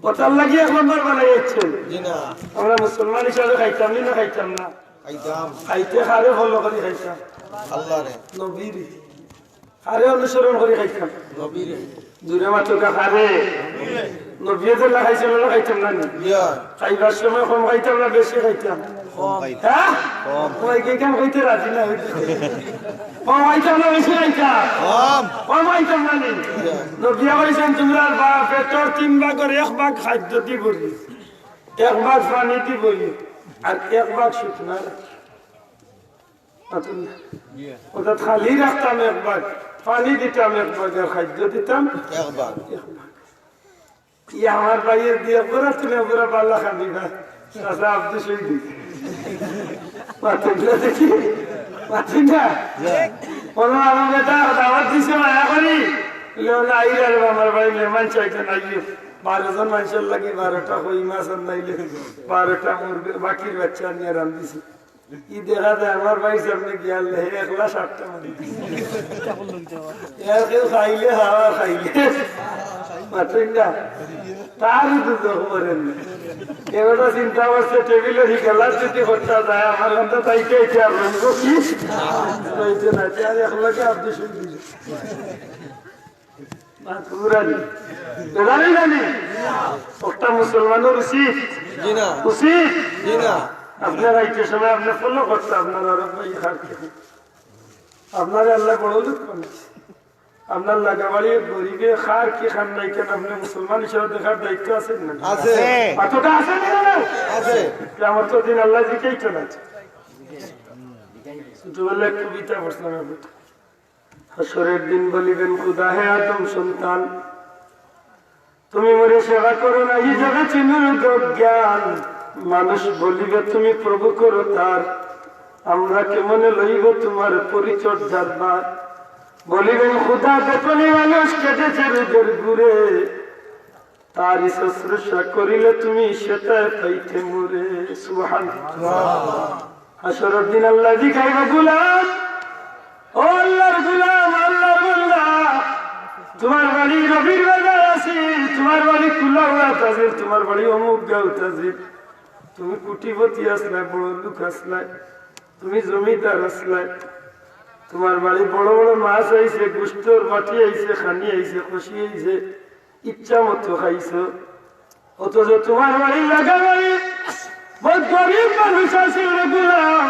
কথার লাগি 1 নম্বর বানাইছেন আমরা মুসলমান হিসাবে খাইতাম না খাইতাম না খাইতে খারে ফলো করে খাইতাম আল্লাহরে নবীরে খারে অনুসরণ করে খাইতাম নবীরে দূরে মাত্র খারে নবীরে যে খাইছিল না খাইতাম না খাইবার সময় কম খাইতাম না বেশি খাইতাম হ্যাঁ কম কে কেন খাইতে রাজি না কম খাইতাম না বেশি খাইতাম কম খাইতাম না নবী বলেছেন তোমরা পেটর 3 ভাগের 1 ভাগ খাদ্য দিবি 1 ভাগ পানি দিবি আর 1 ভাগ শুকনা ওটা খালি রাখতাম 1 ভাগ পানি দিতাম 1 ভাগ আর খাদ্য দিতাম 1 ভাগ আমার ভাইয়ের দিয়ে পুরা তুমি পুরা পাল্লা খাবি না চাষা আব্দু শহীদ পাতেন না দেখি পাতেন না কোনো আমার বেটা দাওয়াত দিছে মায়া করি আমার ভাই মেহমান চাইতেন আইয়ে 12 জন মানুষের লাগে 12টা কই মাছ নাইলে 12টা মুরগি বাকির বাচ্চা নিয়ে রান্ধিছি ই দেখা যায় আমার ভাই সামনে গিয়াল 1,60টা মানে কেউ খাইলে হাওয়া খাইলে পাতেন না তারই তো করেন এবারটা চিন্তা করছে টেবিলের গেলার যদি করতে যায় আমার কাছে তাইতে আর রঙ কি না আর একলাকে আপনি শুনবি একটা মুসলমানের উচিত উচিত আপনার আইতে সময় আপনি ফলো করতে আপনার আপনারা আল্লাহ বড় লোক করেছে আপনার লাগাবাড়ি গরিবে খার কি খান নাই কেন আপনি মুসলমান হিসেবে দেখার দায়িত্ব আছে না কতটা আছে আমার তো দিন আল্লাহ দিকেই চলেছে ছোটবেলায় কবিতা পড়ছিলাম হাসরের দিন বলিবেন খুদা হে আদম সন্তান তুমি মরে সেবা করো না এই জায়গা চিনুর জ্ঞান মানুষ বলিবে তুমি প্রভু করো তার আমরা কেমনে লইব তোমার পরিচর্যার বার বলিবেন খুদা দেখনি মানুষ কেটেছে রোদের ঘুরে তারই শুশ্রূষা করিলে তুমি সেটায় পাইতে মরে সুবহানাল্লাহ হাসরের দিন আল্লাহ দেখাইবে গোলাম ও আল্লাহর গোলাম আল্লাহর বান্দা তোমার বাড়ি রবির বাজার আছে তোমার বাড়ি কুলাউড়া তাজিল তোমার বাড়ি অমুক গাঁও তাজিল তুমি কোটিপতি আসলাই বড় লোক আসলাই তুমি জমিদার আসলাই তোমার বাড়ি বড় বড় মাছ আইছে গুস্তর মাটি আইছে খানি আইছে খুশি আইছে ইচ্ছা মতো খাইছো অথচ তোমার বাড়ি লাগা বাড়ি বহুত গরিব মানুষ আছে গোলাম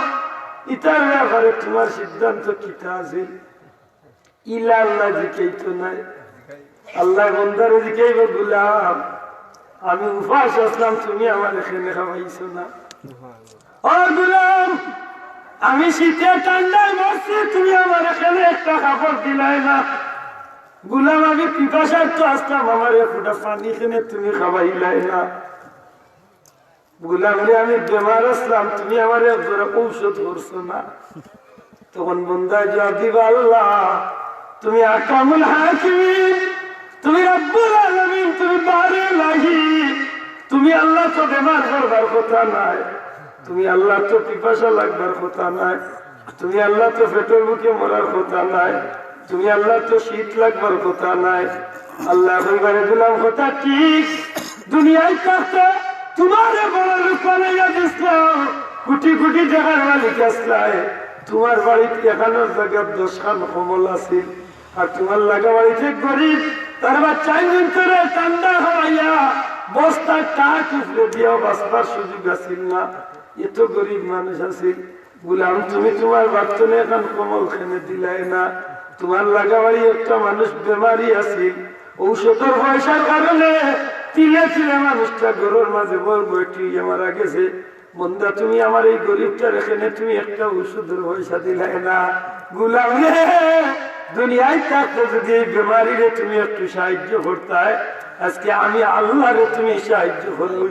ইতার ব্যাপারে তোমার সিদ্ধান্ত কিতা আছে ইলা আল্লাহ দিকেই তো নাই আল্লাহ বন্দার দিকেই গোলাম আমি উপাস আসলাম তুমি আমার এখানে খাওয়াইছো না ও গোলাম আমি শীতে ঠান্ডায় মরছি তুমি আমার এখানে একটা কাপড় দিলাই না গোলাম আমি পিপাসার তো আসলাম আমার একটা পানি কিনে তুমি খাওয়াইলাই না গোলাম রে আমি বেমার আসলাম তুমি আমার ঔষধ করছো না তখন বন্দা জবাব দিবা আল্লাহ তুমি আকামুল হাকিম তুমি রব্বুল আলামিন তুমি বারে লাগি তুমি আল্লাহ তো বেমার করবার কথা নাই তুমি আল্লাহ তো পিপাসা লাগবার কথা নাই তুমি আল্লাহ তো পেটের মুখে মরার কথা নাই তুমি আল্লাহ তো শীত লাগবার কথা নাই আল্লাহ কইবারে গোলাম কথা ঠিক দুনিয়ায় থাকতে তোমার বড় লোক বানাইয়া দিছিলাম কোটি কোটি টাকার মালিক আসলাই তোমার বাড়িতে 11 জায়গার 10 খান কমল আছিল আর তোমার লাগা বাড়িতে গরিব তার বাচ্চা দিন করে ঠান্ডা হইয়া বস্তা টাক উঠলে দিয়েও বাঁচবার সুযোগ আছিল না এত গরিব মানুষ আছিল গোলাম তুমি তোমার বাচ্চনে এখন কমল খেনে দিলাই না তোমার লাগা বাড়ি একটা মানুষ বেমারি আছিল ঔষধের পয়সার কারণে তিলে তিলে মানুষটা গরুর মাঝে বল বইটি মারা গেছে বন্দা তুমি আমার এই গরিবটার এখানে তুমি একটা ওষুধের পয়সা দিলাই না গোলাম রে দুনিয়ায় থাকতে যদি এই বেমারিরে তুমি একটু সাহায্য করতে আজকে আমি আল্লাহ রে তুমি সাহায্য করবো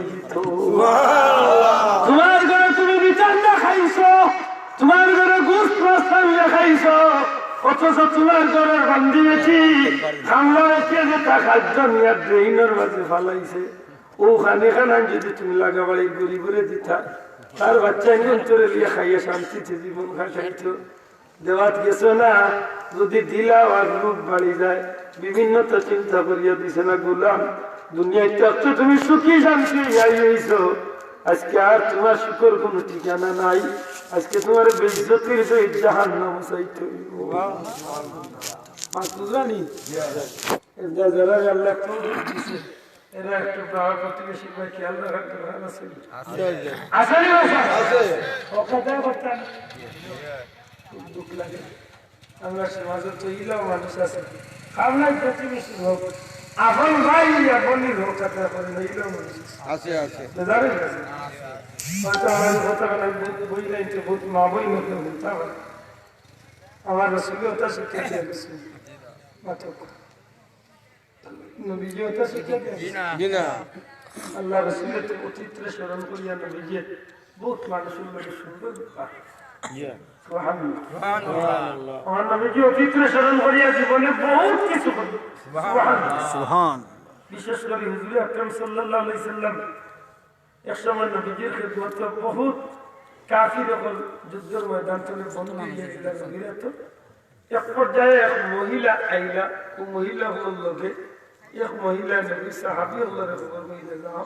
তোমার ঘরে তুমি বিটান্ডা খাইছো তোমার ঘরে গোস্ত প্রস্তাব খাইছো অথচ তোমার ঘরের বান্ধি বেছি খামলা রেখে যে তা খাদ্য নিয়ে ড্রেইনের মাঝে ফালাইছে ওখানে খানান যদি তুমি লাগা বাড়ি গরিবরে দিতা তার বাচ্চা ইঞ্জন তোরে লিয়ে খাইয়ে শান্তিতে জীবন খাইতো দেওয়াত গেছো না যদি দিলাও আর রূপ বাড়ি যায় বিভিন্ন তো চিন্তা করিয়া দিছে না গোলাম দুনিয়ায় তো তুমি সুখী শান্তি হইছো, আজকে আর তোমার সুখের কোনো ঠিকানা নাই। আজকে তোমার বেইজ্জতির সহিত জাহান্নাম চাইতে হইব। জানি যারা আল্লাহ দিছে এরা একটু পাওয়ার প্রতিবেশী ভাই খেয়াল রাখার দরকার আছে। দুঃখ লাগে আমরা সমাজে তো ইলাও মানুষ আছে, আপনার প্রতিবেশী হোক, আপন ভাই আপনই হোক, এখন ইলাও মানুষ আছে আছে জানেন বই লাইনতে বহুত মা বই মতো বলতাম আমার রসুলতা শিক্ষা দিয়ে গেছে নবীজিওতা শিক্ষা দিয়ে আল্লাহ রসুলের অতীত্রে স্মরণ করিয়া নবীজির বহুত মানুষের লোকের সুন্দর আমার নবীজি অতীত্রে স্মরণ করিয়া জীবনে বহুত কিছু বিশেষ করে হুজুর আকরাম সাল্লাল্লাহু আলাইহি সাল্লাম একসময় নবীজির খিদমতে বহুত কাফির এবং যুদ্ধের ময়দান থেকে বন্দী গিয়েছিলেন নবীরা। তো এক পর্যায়ে এক মহিলা আইলা, ও মহিলা হল লোকে এক মহিলা নবী সাহাবি হলের খবর কইলে যাও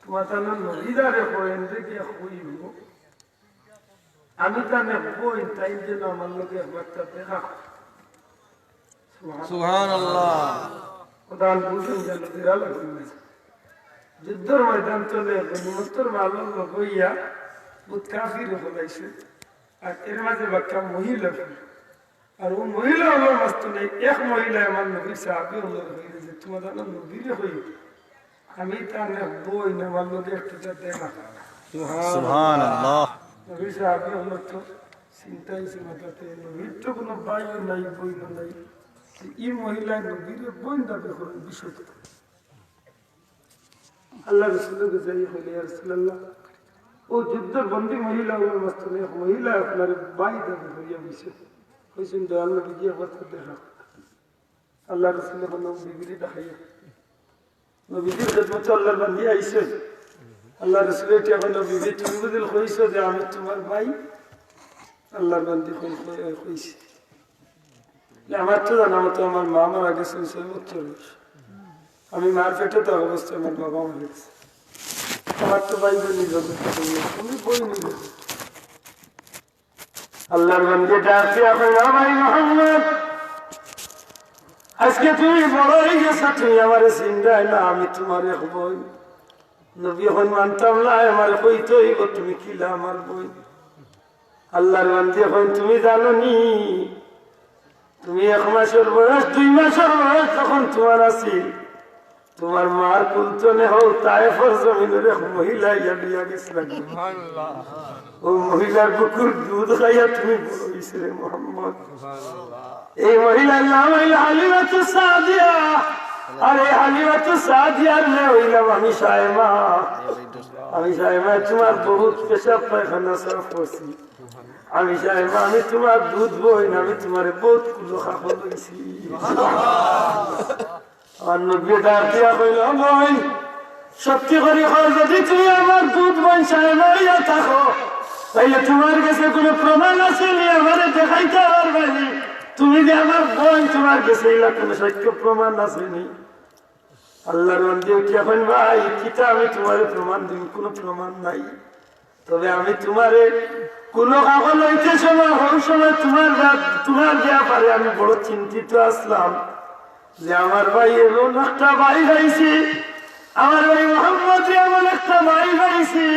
তোমার তাহলে নবীদারে করেন দেখে হইব, আমি তানে বই তাই যেন আমার লোকে একবারটা দেখা। সুবহানাল্লাহ কোরআন বুঝুন যেন বিরালা কইছে যুদ্ধের ময়দান চলে গনিমতের মালুম হইয়া বহুত কাফির হলাইছে, আর এর মাঝে বাক্কা মহিলা আর ও মহিলা হলো মাস্তু নেই। এক মহিলা আমার নবী সাহাবী হলো হইলে যে তোমার নবীরে হই আমি তানে বই না আমার লোকে একটু দেখা। সুবহানাল্লাহ নবী সাহাবী হলো তো চিন্তা হয়েছে মাথাতে, নবীর তো কোনো বাইও নাই বইও নাই, এই মহিলা নবীরে বই দাবি করেন বিষয়। আল্লাহ রসুলকে যাই হইলে ইয়া রাসূলুল্লাহ ও যুদ্ধের বন্দী মহিলা আমার মাস্তনে মহিলা আপনার বাই দাবি হইয়া বসে হয়েছেন দয়াল নবীজি একবার দেখা। আল্লাহ রসুল বিবিরি দেখাইয়া নবীজির খেদমতে আল্লাহর বান্দি আইছে। আল্লাহ রসুল এখন বিবি তুমি বুঝিল কইছো যে আমি তোমার ভাই, আল্লাহর বান্দি কইছে আমার তো জানা মতো আমার মা মারা গেছে 6 বছর বয়স, আমি মার পেটে তো অবস্থায় আমার বাবা মারা গেছে, আমার তো ভাই বোন তুমি বই নিবে। আল্লাহর বান্দি ডাকে ভাই মোহাম্মদ আজকে তুমি বড় হয়ে গেছো, তুমি আমার চিন্তায় না আমি তোমার এক বই নবী এখন মানতাম না, আমার কইতে হইব তুমি কিলা আমার বই। আল্লাহর বান্দি এখন তুমি জানো নি তুমি 1 মাসের বয়স 2 মাসের বয়স যখন তোমার আছিল তোমার মার কুলতনে হও তায়েফের জমিনের এক মহিলা ইয়া বিয়া গেছিলেন, ও মহিলার বুকুর দুধ খাইয়া তুমি বড় হইছে রে মুহাম্মদ। এই মহিলার নাম হইল হালিমাতু সাদিয়া, আর এই হালিমাতু সাদিয়ার মেয়ে হইলাম আমি সায়মা। আমি সায়মা তোমার বহুত পেশাব পায়খানা সাফ করছি, আমি সায়মা আমি তোমার দুধ বই না, আমি তোমার বহুত কুলো খাবো লইছি। আমার নবী ডাক দিয়া কইল বই সত্যি করে হয় যদি তুমি আমার দুধ বই সায়মা হইয়া থাকো তাইলে তোমার কাছে কোনো প্রমাণ আছে নি আমার দেখাইতে পারবানি, তুমি যে আমার বোন তোমার কাছে এলা কোনো সাক্ষ্য প্রমাণ আছে নি। আল্লাহর বান্দি উঠিয়া কইন ভাই কিতা আমি তোমার প্রমাণ দিব, কোনো প্রমাণ নাই, তবে আমি তোমারে কোনো কাগজ লইতে সময় হল সময় তোমার ব্যাপারে আমি বড় চিন্তিত আসলাম যে আমার ভাই এমন একটা ভাই পাইছি, আমার ভাই মোহাম্মদ এমন একটা ভাই পাইছি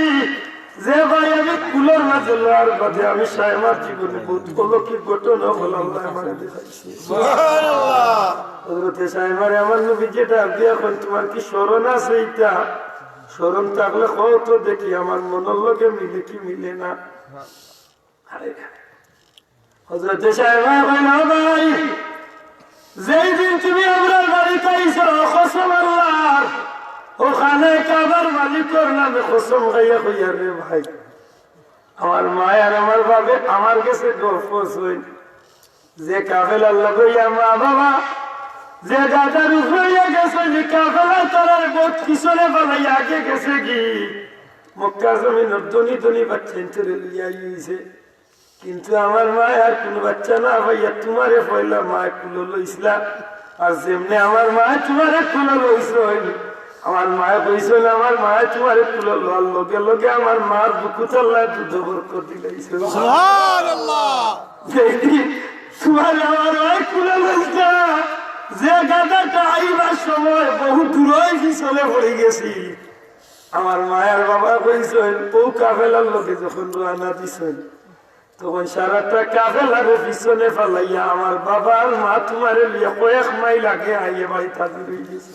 যে ভাই আমি কুলোর মাঝে লওয়ার বাদে আমি সায়মার জীবনে বহুত অলৌকিক ঘটনা বললাম আমার দেখাইছি। হযরতে সায়মারে আমার নবী যেটা বিয়া করেন তোমার কি স্মরণ আছে? এইটা স্মরণ থাকলে কত দেখি আমার মনের লগে মিলে কি মিলে না। হযরতে সায়মা কইল ভাই যেই দিন তুমি আমার বাড়িতে আইছো কসম আল্লাহর ওখানে কাবার মালিকের নামে কসম খাইয়া কইয়া রে ভাই আমার মায় আর আমার বাবা আমার কাছে গল্প শুন যে কাফেল আল্লাহ কইয়া মা বাবা যে দাদার উপরে গেছে কাফেলা তার বহুত পিছনে বানাই আগে গেছে কি মক্কা জমিনের ধনী ধনী বাচ্চা ইন্টারে লিয়া আইছে, কিন্তু আমার মা আর কোন বাচ্চা না ভাইয়া তোমারে পয়লা মা কুলো লইছিলা আর যেমনি আমার মায়ে তোমার কুলো লইছেন, আমার মায়ে কইছেন আমার মায়ে তোমার কুলো লওয়ার লগে লগে আমার মার বুকু চাল্লায় দুধ বরকত দিলাইছে। যেদিন তোমার আমার মায়ে কুলো লইছে, যে গাদাটা আইবার সময় বহু দূরই পিছনে পড়ে গেছি, আমার মায়ের বাবা কইছেন ও কাফেলার লোকে যখন রওনা দিছেন তখন সারাটা কাফেলারে পিছনে ফেলাইয়া আমার বাবা আর মা তোমারে লিয়ে কয়েক মাইল আগে আইয়ে বাড়ি হাজির হয়ে গেছে।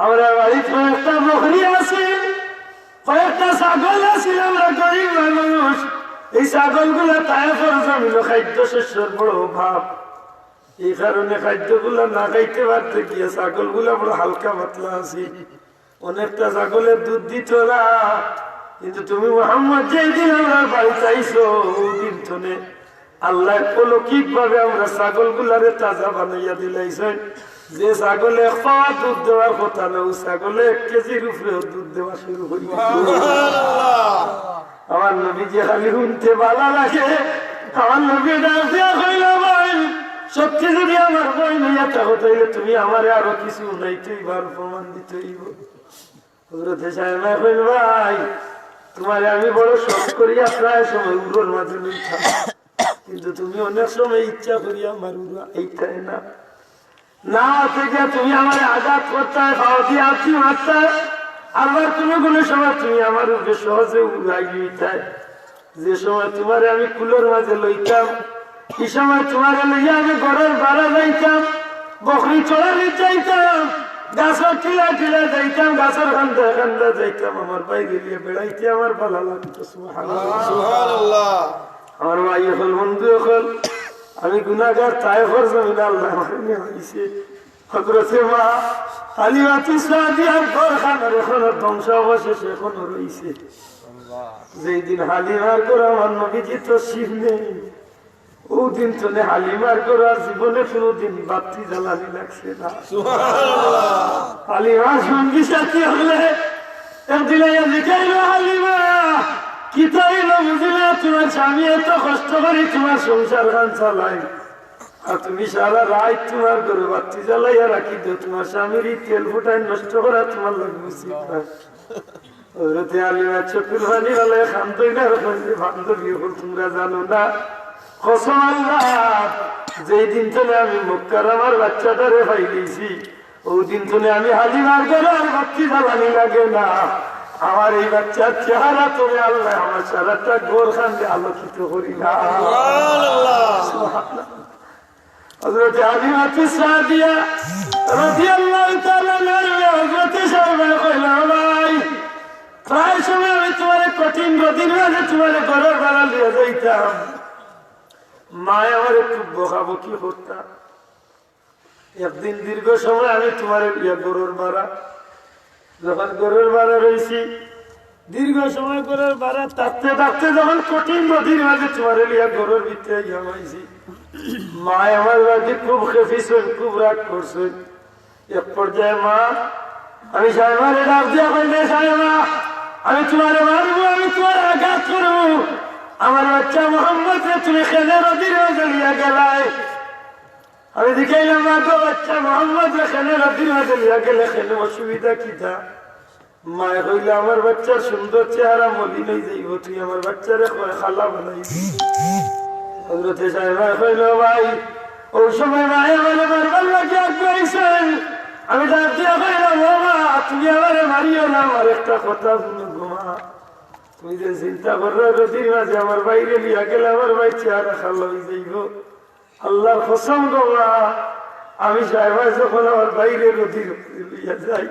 আমরা বাড়িতে কয়েকটা বকরি আছে, কয়েকটা ছাগল আছে, আমরা গরিব মানুষ। এই ছাগল গুলা তায়েফের জমিল খাদ্য শস্যের বড় অভাব, এই কারণে খাদ্যগুলা না খাইতে পারতে গিয়ে ছাগল গুলা বড় হালকা পাতলা আছে, অনেকটা ছাগলের দুধ দিত না। কিন্তু তুমি মুহাম্মদ যেদিন আমরা বাড়িতে আইসো ওদিন থেকে আল্লাহ অলৌকিক ভাবে আমরা ছাগল গুলারে তাজা বানাইয়া দিলাইছেন। যে ছাগলে খাওয়া দুধ দেওয়ার কথা না, ও ছাগলে 1 কেজির উপরে দুধ দেওয়া শুরু করি। আমার নবী যে খালি শুনতে ভালো লাগে, আমার নবী ডাক দিয়া কইল ভাই সত্যি যদি আমার বই নিয়ে থাকো তাইলে তুমি আমারে আরো কিছু নাইতেইবার প্রমাণ দিতেইব। হযরতে সাহেবা কইল ভাই তোমারে আমি বড় শখ করিয়া প্রায় সময় উড়োর মাঝে লইতাম, কিন্তু তুমি অনেক সময় ইচ্ছা করিয়া আমার উড়ো এইটাই না না থেকে তুমি আমার আঘাত করতে খাওয়া দিয়ে আছি মারতে, আবার কোনো সময় তুমি আমার উপরে সহজে উড়াই লইতাই। যে সময় তোমারে আমি কুলোর মাঝে লইতাম, এই সময় তোমারে লইয়া আমি ঘরের বাড়া যাইতাম, বকরি চড়ানি যাইতাম, গাছের টিলা টিলা যাইতাম, গাছের খান্দা খান্দা যাইতাম, আমার বাইরে গিয়ে বেড়াইতে আমার ভালো লাগতো। সুবহানাল্লাহ। আমার ভাই হল বন্ধু হল আমি গুনাহগার তায়েফের জমিনে আল্লাহ আমাকে নিয়ে আইছে। হযরতে মা হালিমাতু সাদিয়ার ঘরখানার এখনো ধ্বংস অবশেষে এখনো রইছে। যেই দিন হালিমার ঘর আমার নবীজি তশরিফ নেই, ওদিন থেকে হালিমার ঘর আর জীবনে কোনোদিন বাতি জ্বালানি লাগছে না। হালিমার সঙ্গী সাথী হলে একদিন লিখাইল হালিমা কি তাইল বুঝিলে তোমার স্বামী এত কষ্ট করে তোমার সংসার গান চালাই, আর তুমি সারা রাত তোমার ঘরে বাতি জ্বালাইয়া রাখি দো, তোমার স্বামীর তেল ফুটাই নষ্ট করা তোমার লাগে উচিত না। হযরতে হালিমা চোখের পানি বলে খান্তই না বান্ধবী হল তোমরা জানো না, কসম আল্লাহ যেই দিন থেকে আমি মক্কার আমার বাচ্চাটারে পাই দিয়েছি ওই দিন থেকে আমি হালিমার ঘরে আর বাতি জ্বালানি লাগে না। আমার এই বাচ্চার চেহারা তুমি আল্লাহ আমার সারাটা গোর খান্দে আলোকিত করি না। হযরতে হালিমাতু সাদিয়া রাদিয়াল্লাহু তাআলা আনহা হযরতে সাহেবা কইলা ভাই প্রায় সময় আমি তোমার কঠিন রোদির মাঝে তোমার ঘরের বাড়া লিয়ে যাইতাম, মায় আমার একটু বকাবকি করতাম। একদিন দীর্ঘ সময় আমি তোমার গরুর বাড়া, যখন গরুর বাড়া রয়েছি দীর্ঘ সময় গরুর বাড়া থাকতে থাকতে যখন কঠিন নদীর মাঝে তোমার লিয়া গরুর ভিতরে জমাইছি, মায় আমার বাড়ি খুব খেপিছেন, খুব রাগ করছেন। এক পর্যায়ে মা আমি সাহেবারে ডাক দিয়া কইলে সাহেবা আমি তোমারে মারবো, আমি তোমার আঘাত করবো, আমার বাচ্চা মোহাম্মদ তুমি খেলে নদীর মাঝে লিয়া গেলাই। আমি দেখাইলাম মা গো বাচ্চা মোহাম্মদ খেলে নদীর মাঝে লিয়া গেলে খেলে অসুবিধা কি তা? মায় কইলে আমার বাচ্চার সুন্দর চেহারা মলিন হয়ে যাইব, তুই আমার বাচ্চারে খালা বানাইবি। হযরতে সাহেবা কইল ভাই ওই সময় মায় আমারে মারবার লাগে আগাইছেন, আমি ডাক দিয়া কইলাম বাবা তুমি আমারে মারিও না, আমার একটা কথা শুনো মা, তুমি যে চিন্তা করো নদীর মাঝে আমার বাইরে লিয়া গেলে আমার ভাই চেহারা খালা হয়ে যাইব। আল্লাহর কসম গো মা, আমি সাহেবা যখন আমার বাইরে নদীর লিয়া যাই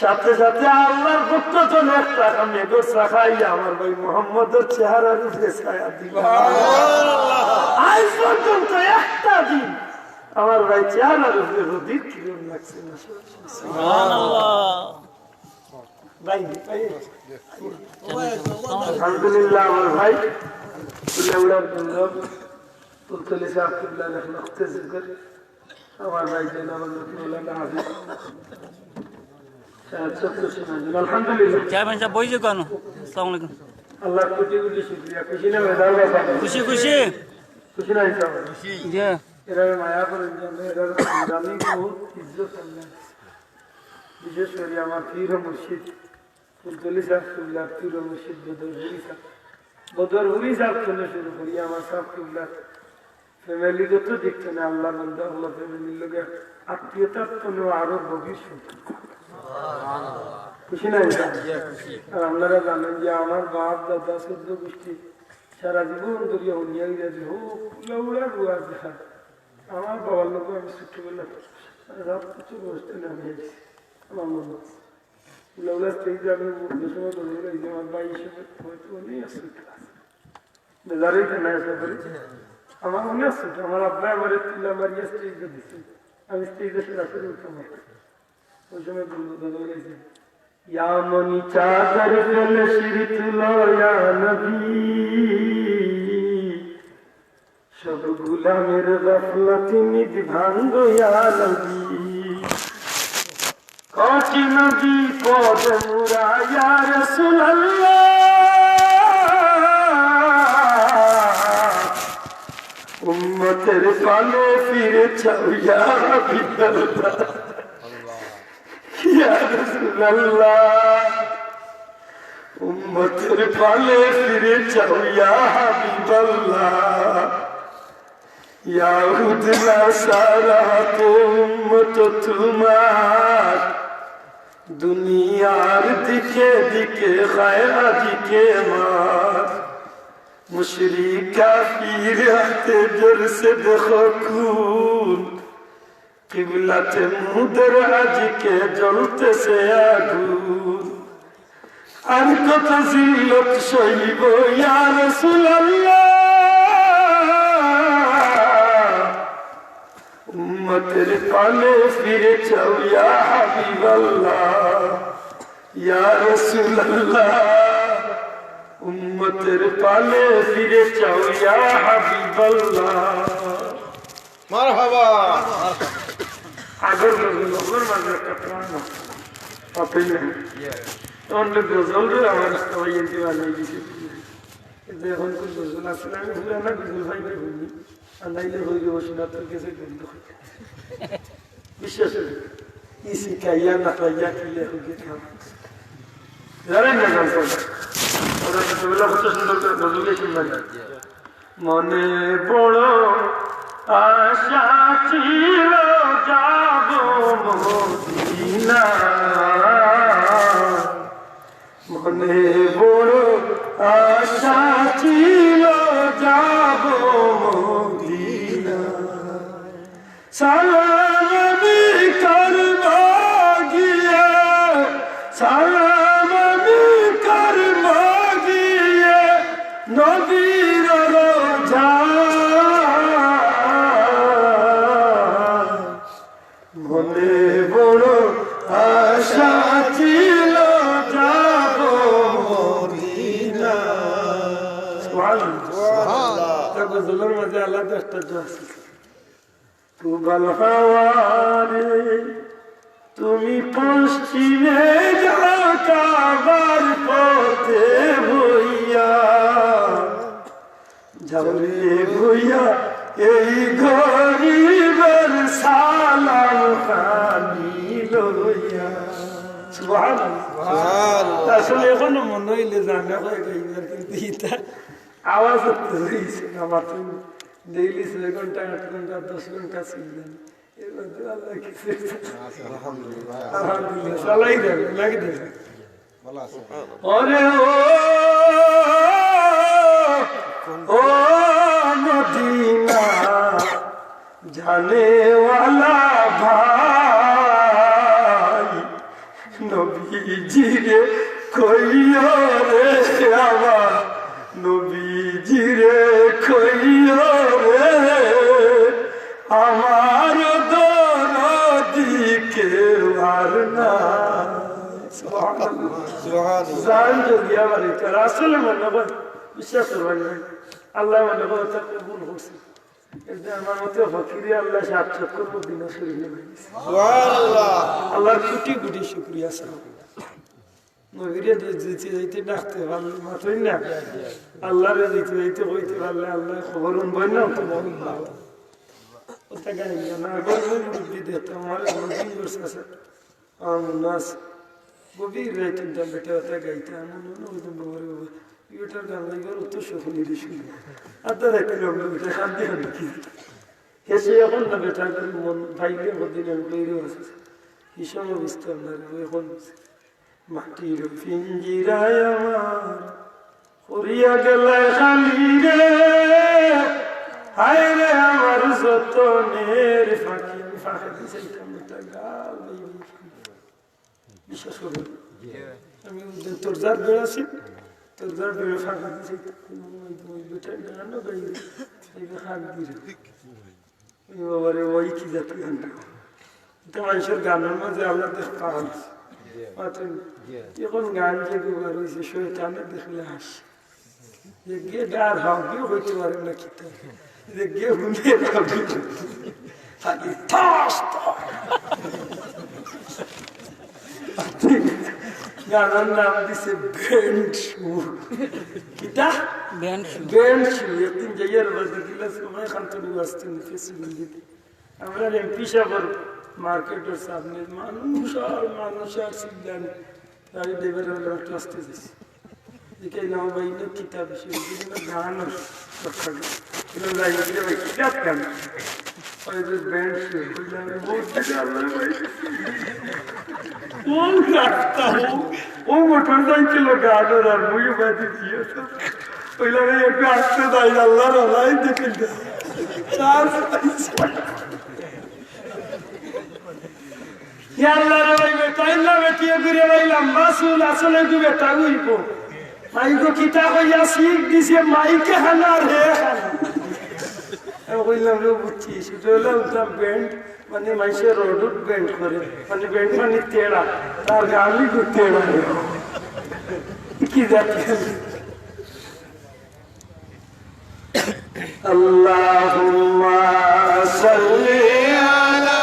সাথে সাথে আল্লাহর পক্ষ থেকে একটা মেঘর চাখাইয়া আমার ভাই মোহাম্মদের চেহারার উপরে ছায়া দিল। আজ পর্যন্ত একটা দিন আমার ভাই চেহারার উপরে নদীর কিরণ লাগছে না। আলহামদুলিল্লাহ আমার ভাই আমার ভাই আল্লাহ কোটি কোটি শুকরিয়া। খুশি না? খুশি খুশি খুশি না? এরা মায়া করেন যে এরা আমি বহুত ইজ্জত আল্লাহ বিশেষ করে আমার পীর মুর্শিদ ফুলতলি সাহেব কুবলার পীর মুর্শিদ বদরহুরি সাহেব চলে শুরু করি আমার সাহেব কুবলার ফ্যামিলিগত দেখতে না আল্লাহ বন্ধু আল্লাহ ফ্যামিলির লোকের আত্মীয়তার কোনো আরো গভীর সম্পর্ক খুশি না আর আপনারা জানেন যে আমার বাপ দাদা চোদ্দ গোষ্ঠী সারা জীবন ধরিয়া উনিয়া গেছে উড়া রুয়া দেখা আমার বাবার লোক আমি ছোট্টবেলা সব কিছু বসতে নামে গেছি আমার মনে উড়া স্টেজে আমি সময় ধরে গেছি আমার ভাই হিসেবে হয়তো অনেক ছোট আছে বেজারই তো না এসে করি আমার অনেক ছোট আমার আব্বা আমার তিল্লা মারিয়া স্টেজে দিচ্ছে আমি স্টেজে সরাসরি উঠতাম ওই সময় ধরে গেছি या मनी चादर फल श्री तुलो या नबी सब गुलामेर गफलति निध भांगो या नबी काटी नबी पद मुरा या रसूल अल्लाह उम्मतेर पाले फिरे छाओ या हबीब अल्लाह या रसूल अल्लाह उम्मतेर पाले फिरे जाओ या हबीब अल्लाह याहुद नसारा तो उम्मत तुम्हार दुनियार दिखे दिखे गया दिखे मार मुशरिक काफिर आते जर से देखो खून किबलाते मुदर आज के जलते से आगुन আর কত জিল্লত সইব ইয়া রাসূলুল্লাহ উম্মতের পালে ফিরে যাও ইয়া হাবিবাল্লাহ ইয়া রাসূলুল্লাহ উম্মতের পালে ফিরে যাও ইয়া হাবিবাল্লাহ মারহাবা আগর নজর মাঝে একটা প্রাণ আপনি অনেক গজল রে আমার সবাই এনতে বানাই দিছে কিন্তু এখন কোন গজল আছে না আমি ভুলে না গজল ভাই ভাই বলি আনাইলে হয়ে যাবো শোনা তোর কাছে বন্ধ হয়ে বিশ্বাস ইসি কাইয়া না কাইয়া কিলে হয়ে খাম জানেন না জানতো ওরা ছোটবেলা কত সুন্দর করে গজল শুনবেন মনে বড় আশা ছিল যাবো মদিনা মনে বড় আশা ছিল যাব মদিনা সালাম আমি করব গিয়ে সালাম আমি করব গিয়ে নবীর রোজা মনে বড় আশা ছিল গজলের মাঝে আলাদা একটা আছে তুবাল হাওয়ারে তুমি পশ্চিমে যাও কাবার পথে হইয়া যাও রে ভইয়া এই গরিবের সালাম খানি লইয়া সুবহানাল্লাহ আসলে এখনো মনে হইলে জানা হয় কিন্তু এটা আওয়াজ হচ্ছে না মাত্র ডেইলি 6 ঘন্টা 8 ঘন্টা 10 ঘন্টা ছিলেন এবার আল্লাহ কিছু আলহামদুলিল্লাহ চালাই দেন লাগি দেন ওরে ও মদিনা জানে ওয়ালা ভাই নবীজি রে কইও রে আমার নবীজি রে কইও রে আমার দরদিকে আর না সুবহানাল্লাহ জান জড়িয়া বাড়ি তার আসলে মনে হয় বিশ্বাস করবেন আল্লাহ মনে হয় তা কবুল করছে কিন্তু আমার মতে ফকিরে আল্লাহ 7 মদিনা শরীফে বানিয়েছে সুবহানাল্লাহ আল্লাহর কোটি কোটি শুকরিয়া স্যার নবীরে দিতে যাইতে ডাকতে পারলে মাত্রই না আল্লাহরে দিতে যাইতে কইতে পারলে আল্লাহ খবর বই না তো ওটা গাই না গরমের মুরব্বী দেখতো আমার অনেকদিন বসে আছে আমার মনে আছে গভীর রাইতেন বেটা ওটা গাইতে আমার মনে হইতাম বাবার বাবা বেটার গান গাইবার অত শকুনি শুনি আর তার একটা বেটা শান্তি হবে কি হেসে এখন না বেটা মন ভাইলে মধ্যে আমি তৈরি আছে হিসাব বিস্তার না এখন মাটির পিঞ্জিরায় আমার করিয়া গেলায় খালি রে হায় রে আমার যতনের ফাঁকি আমি ফাঁকা দিয়েছিলাম বেটা গাল বিশ্বাস করবেন আমি তোর যার বেড়াছি তোর যার বেড়ে ফাঁকা দিয়েছিলাম বেটা গানও গাই হাত দিয়ে বাবারে ওই কি জাতি গান তো মানুষের গানের মাঝে আল্লাহ দেখ পান এখন গান যে গুবার হয়েছে শৈতানে দেখলে হাসি যে গিয়ে গার হাও গিয়ে হইতে পারে না খেতে যে গিয়ে ঘুমিয়ে খালি গানের নাম দিছে ব্যান্ড শু কিটা ব্যান্ড শু একদিন যাইয়ার বাজে গেলে সময় খান্তনি বাঁচতেন ফেসবুক দিতে আমরা এমপি সাহেবের মার্কেটের সামনে মানুষ আর সিদ্ধান গাড়ি ড্রাইভার একটু আসতে যাচ্ছি দেখে নাম বাইনে কিতাব গান কিতাব কেন ব্যান্ড শু ও মোটরসাইকেল গানের আর মুই বাদি দিয়েছে ওইলা একটু আসতে যাই আল্লাহর আল্লাহ দেখে মাইকে হানার হে কইলাম বুঝছি সেটা হলো ব্যান্ড মানে মানুষের রোড ব্যান্ড করে মানে ব্যান্ড মানে তেড়া তার গানই তেড়া কি জাতি আল্লাহুম্মা সাল্লি আলা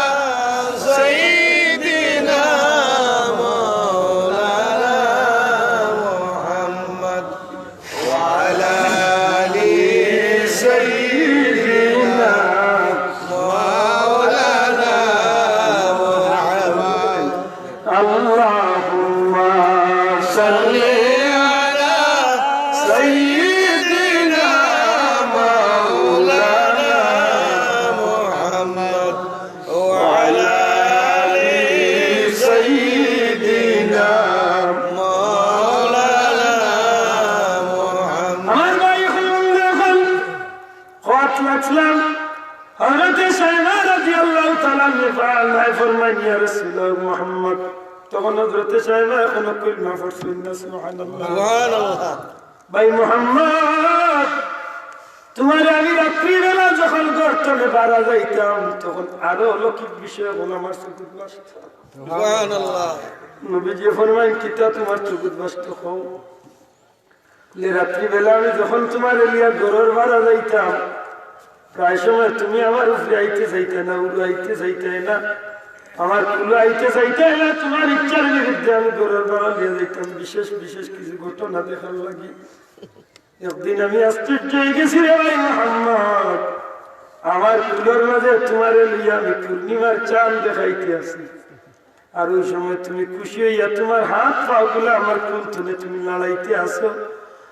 সাইয়্যিদিনা মাওলানা মুহাম্মদ ওয়া আলা আলি সাইয়্যিদিনা মাওলানা মুহাম্মদ আল্লাহুম্মা সাল্লি আলা সাইয়্যিদিনা তখন হযরতে সাহেবা এখন কলমা পড়ছেন না সুবহানাল্লাহ ভাই মুহাম্মদ তোমার আমি রাত্রিবেলা যখন গর্তনে বাড়া যাইতাম তখন আরো অলৌকিক বিষয় হল আমার চকুত বাসত সুবহানাল্লাহ নবীজি ফরমাইন কিতা তোমার চকুত বাসত হও রাত্রিবেলা আমি যখন তোমার এলিয়া ঘরের বাড়া যাইতাম প্রায় সময় তুমি আমার উপরে আইতে চাইতে না উড়ে আইতে চাইতে না আমার কুলো আইতে চাইতে না তোমার ইচ্ছার বিরুদ্ধে আমি ঘরের বাড়া দিয়ে যাইতাম বিশেষ বিশেষ কিছু ঘটনা দেখার লাগি একদিন আমি আশ্চর্য হয়ে গেছি রে ভাই মুহাম্মদ আমার কুলোর মাঝে তোমার লইয়া আমি পূর্ণিমার চাঁদ দেখাইতে আসি আর ওই সময় তুমি খুশি হইয়া তোমার হাত পা গুলো আমার কুল তুলে তুমি লড়াইতে আসো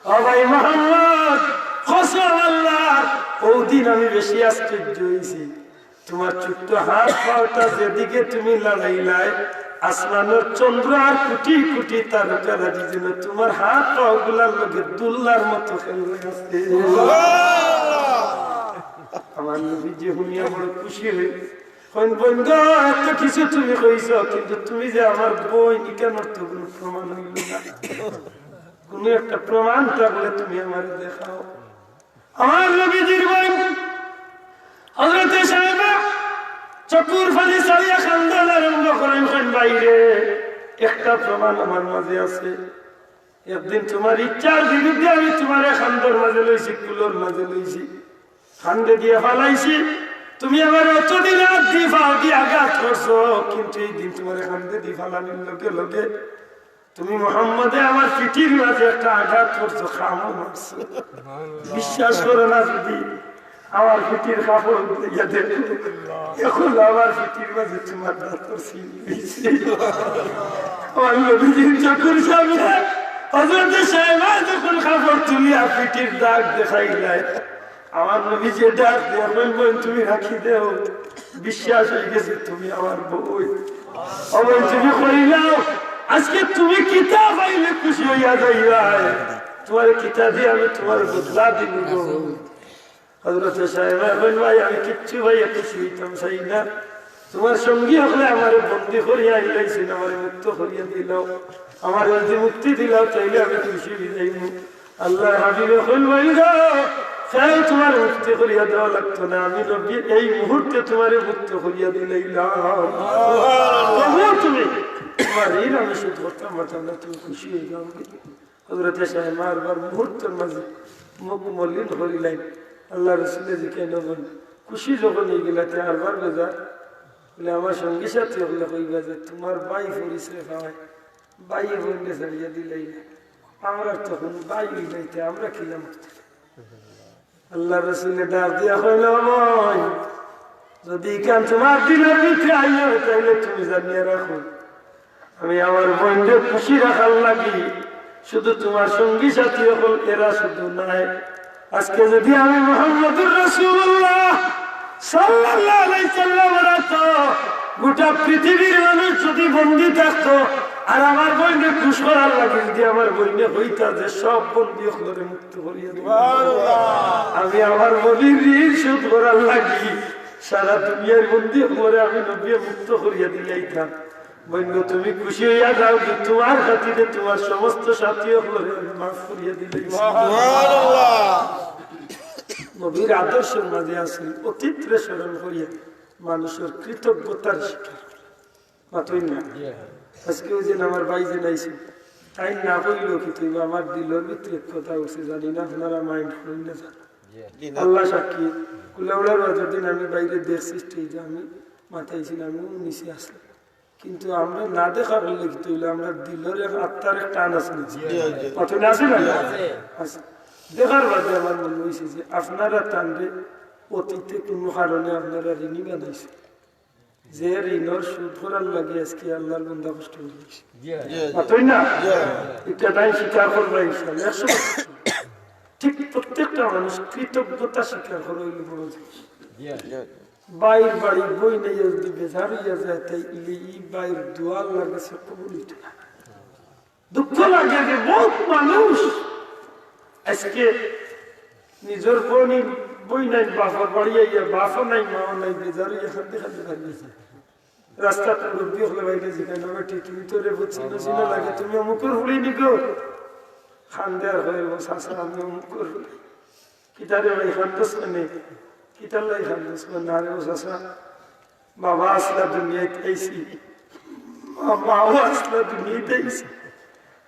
ও ভাই মুহাম্মদ কসম আল্লাহ ওদিন আমি বেশি আশ্চর্য হয়েছি তোমার ছোট্ট হাত পাওটা যেদিকে তুমি লড়াইলাই আসমানের চন্দ্র আর কোটি কোটি তারকারাজি যেন তোমার হাত পাও গুলার লগে দুল্লার মতো খেলে গেছে আমার নবী যে হুনিয়া বড় খুশি হয়ে বন্ধু এত কিছু তুমি কইছ কিন্তু তুমি যে আমার বই কেন তো কোনো প্রমাণ হইল না কোন একটা প্রমাণ থাকলে তুমি আমার দেখাও আমার নবীজির বই হযরতে সাহেবা চকুর ফালি সারিয়া খান্দান আরম্ভ করেন বাইরে একটা প্রমাণ আমার মাঝে আছে একদিন তোমার ইচ্ছার বিরুদ্ধে আমি তোমার খান্দর মাঝে লইছি কুলোর মাঝে লইছি খান্দে দিয়ে ফালাইছি তুমি আমার অতদিন দিয়ে আঘাত করছো কিন্তু এই দিন তোমার খান্দে দিয়ে ফালানির লগে লগে তুমি মুহাম্মদে আমার পিঠির মাঝে একটা আঘাত করছো খামো মারছো বিশ্বাস করো না যদি আমার পিঠির কাপড় দিয়া দেখো, এখন আমার পিঠির মাঝে তোমার দাঁতর সিল হয়েছে। আমার নবীজির চোখের সামনে হযরত সাহেবা যখন কাপড় তুলিয়া পিঠির দাগ দেখাইলাই, আমার নবীজি ডাক দিয়া বলবেন, তুমি রাখি দেও, বিশ্বাস হয়ে গেছে তুমি আমার বই। আমার তুমি কইলাও আজকে তুমি কিতাব পাইলে খুশি হইয়া যাইবা, তোমার কিতাব দিয়ে আমি তোমার বদলা দিব। হযরত সাহেবা বলল, ভাই আমি কিচ্ছু ভাইয়া খুশি হইতাম চাই না, তোমার সঙ্গী হলে আমার বন্দি করিয়া আইলাইছেন, আমার মুক্ত করিয়া দিল, আমার যদি মুক্তি দিলাও তাইলে আমি খুশি হয়ে যাইব। আল্লাহ হাবিবে কইল, ভাই তোমার মুক্তি করিয়া দেওয়া লাগতো না, আমি নবী এই মুহূর্তে তোমার মুক্ত করিয়া দিলাম। তুমি তোমার এই আমি শুধু করতাম পারতাম না, তুমি খুশি হয়ে যাও। হযরত সাহেবা বারবার মুহূর্তের মাঝে মুখ মলিন করিলেন। আল্লাহ রসুল জি কেন বল খুশি যখন এই গেলাতে আরবার বেজার বলে, আমার সঙ্গী সাথী হলে কইবা যে তোমার বাই পরিচয় পাওয়ায় বাই বললে ছাড়িয়ে দিলেই না, আমরা তখন বাই হইলাইতে আমরা খিলাম। আল্লাহ রসুলের ডাক দিয়া কইল, যদি কেন তোমার দিনের ভিতরে আইয়া তাইলে তুমি জানিয়ে রাখো, আমি আমার বোনকে খুশি রাখার লাগি শুধু তোমার সঙ্গী সাথী হল এরা শুধু নাই, আজকে যদি আমি মুহাম্মদুর রাসূলুল্লাহ সাল্লাল্লাহু আলাইহি সাল্লামের তো গোটা পৃথিবীর মানুষ যদি বন্দী থাকতো আর আমার বোনকে খুশ করার লাগে, যদি আমার বোনকে হইতা যে সব বন্দী হলে মুক্ত করিয়া দিব, আমি আমার বলির ঋণ শোধ করার লাগি সারা দুনিয়ার বন্দী হলে আমি নবী মুক্ত করিয়া দিলাইতাম। বন্ধু তুমি খুশি হইয়া যাও, তোমার খাতিরে তোমার সমস্ত সাথী হলে মাফ করিয়া দিলে। নবীর আদর্শের মাঝে আসেন অতীতরে স্মরণ করিয়া মানুষের কৃতজ্ঞতার শিকার মাতই না। আজকে ওই দিন আমার ভাই যে নাইছে তাই না কইল কি তুই আমার দিলের ভিতরে কথা উঠছে, জানি না আপনারা মাইন্ড করেন না জানা। আল্লাহ সাক্ষী কুলাউড়ার বাজার দিন আমি বাইরে দেখছি স্টেজে আমি মাথায় ছিলাম, আমি নিচে আসলাম, কিন্তু আমরা না দেখা করলে কি তৈলে আমরা দিলের আত্মার একটা টান আছে মাথা না আছে না আছে। দেখার বাদে আমার মনে হয়েছে যে আপনারা টানলে অতীতে কোনো কারণে আপনারা ঋণী বানাইছে, যে ঋণর সুদ করার লাগে আজকে আল্লাহর বন্ধা কষ্ট হয়েছে মাতই না, এটা তাই স্বীকার করবো ইনশাআল্লাহ 100%। ঠিক প্রত্যেকটা মানুষ কৃতজ্ঞতা স্বীকার করে হইলে বড় জিনিস। বাইর বাড়ি বই নেই যদি বেজার হইয়া যায় তাই এই বাইর দোয়ার লাগে সে কবুল হইতে না। দুঃখ লাগে যে বহুত মানুষ আজকে নিজের বই নাই, বাপর বাড়ি আইয়া বাপও নাই মাও নাই, বেজার হইয়া খান্তি খান্তি বাড়িয়েছে রাস্তা মুরব্বী হলে বাইরে যেখানে বেটি তুমি তোরে চিহ্ন চিহ্ন লাগে, তুমি অমুকের হুড়ি নিগো খান দেওয়ার হয়ে শাসা আমি অমুকের কিতারে ভাই খান্দস মানে কিতাল্লাই খান্দস না রে শাসা বাবা আসলা দুনিয়াতে আইসি, মাও আসলা দুনিয়াতে আইসি,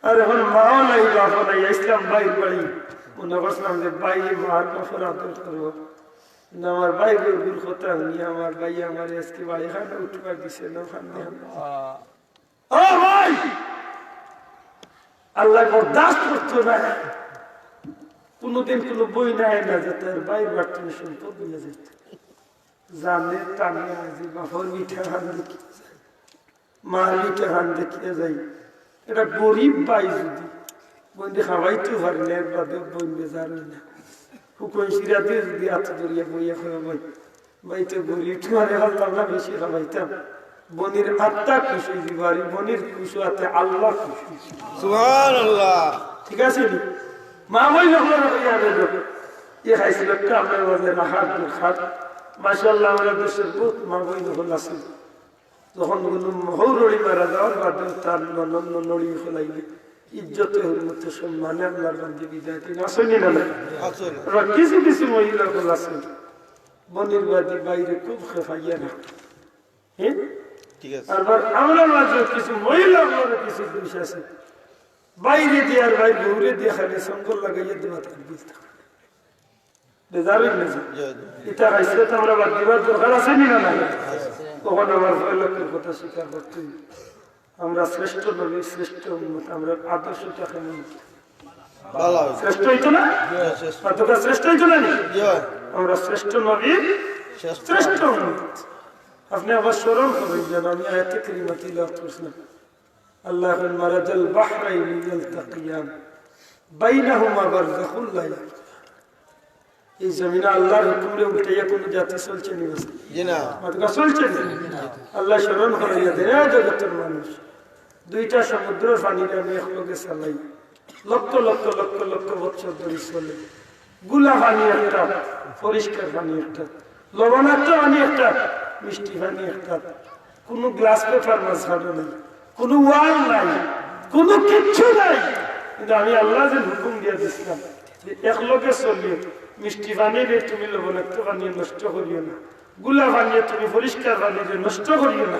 আর এখন মাও নাই বাবা নাই, ইসলাম বাইর বাড়ি মনে করছিলাম যে ভাই মার বাপর আদর করবো, কিন্তু আমার ভাই বউর কথা শুনি আমার ভাই আমার আজকে বাড়ি খানে উঠবার দিছে না খান্দি ও ভাই আল্লাহ বরদাস্ত করতো না, কোনদিন কোনো বই নাই না যে তার বাইর বাড়তে সম্পদ নিয়ে যেত, জানে টানে আজি বাপর মিঠা হান দেখিয়ে যায়, মার মিঠা হান দেখিয়ে যাই। এটা গরিব ভাই যদি বন্ধু খাওয়াইতে পারি না, এর বাদে বই বেজার হই না, হুকুন সিরা দিয়ে যদি হাত ধরিয়া বইয়া খাওয়া ভাই ভাই তো গরিব তোমার হাল্লাম না বেশি খাওয়াইতাম, বনির আত্মা খুশি দিবারি, বনির খুশি আতে আল্লাহ খুশি সুবহানাল্লাহ। ঠিক আছে নি মা বই যখন ইয়ে খাইছিল একটা আপনার মাঝে রাখার খাট মাশাআল্লাহ আমরা দেশের বহুত মা বই যখন আসেন, যখন কোনো হৌরড়ি মারা যাওয়ার বাদে তার নন্ন নড়ি খোলাইবে ইজ্জতে হুরমতে সম্মানে আল্লাহর বান্দে বিদায় দিন আসেনি না আবার কিছু কিছু মহিলা গুলো আছেন বনির বাদী বাইরে খুব খেফাইয়া না, হ্যাঁ ঠিক আছে। আবার আমরা মাঝে কিছু মহিলা গুলো কিছু দোষ আছে বাইরে দিয়ে আর ভাই বউরে দিয়ে খালি সঙ্গল লাগাইয়া দেওয়া তার বুঝতে বেজারই না এটা খাইছে তো আমরা বাদ দিবার দরকার আছে নি না কখন আমার লোকের কথা স্বীকার করতে আমরা শ্রেষ্ঠ নবী শ্রেষ্ঠ উম্মত, আমরা আদর্শটা কেমন শ্রেষ্ঠ হইতো না, শ্রেষ্ঠ হইতো না আমরা শ্রেষ্ঠ নবী শ্রেষ্ঠ উম্মত। আপনি আবার স্মরণ করেন যেন আমি আয়াতে কারিমা তিলাওয়াত করছিলাম, আল্লাহ মারাজাল বাহরাইনি ইয়ালতাকিয়ান বাইনাহুমা বারযাখুন লা ইয়াবগিয়ান। এই জমিনে আল্লাহর হুকুমে উল্টাইয়া কোন জাতি চলছে নি? জি না, মাতকা চলছে না। আল্লাহ স্মরণ করাইয়া দেয়, জগতের মানুষ, দুইটা সমুদ্রের পানিটা আমি একলগে চালাই, লক্ষ লক্ষ লক্ষ লক্ষ বছর ধরে চলে। গুলা পানি একটা, পরিষ্কার পানি একটা, লবণাক্ত পানি একটা, মিষ্টি পানি একটা, কোন গ্লাস পেপার মাঝখানে নাই, কোন ওয়াল নাই, কোন কিচ্ছু নাই। কিন্তু আমি আল্লাহ যে হুকুম দিয়ে দিচ্ছিলাম একলগে চলিয়ে, মিষ্টি পানি রে তুমি লবণাক্ত পানি নষ্ট করিও না, গুলা পানি তুমি পরিষ্কার পানি রে নষ্ট করিও না।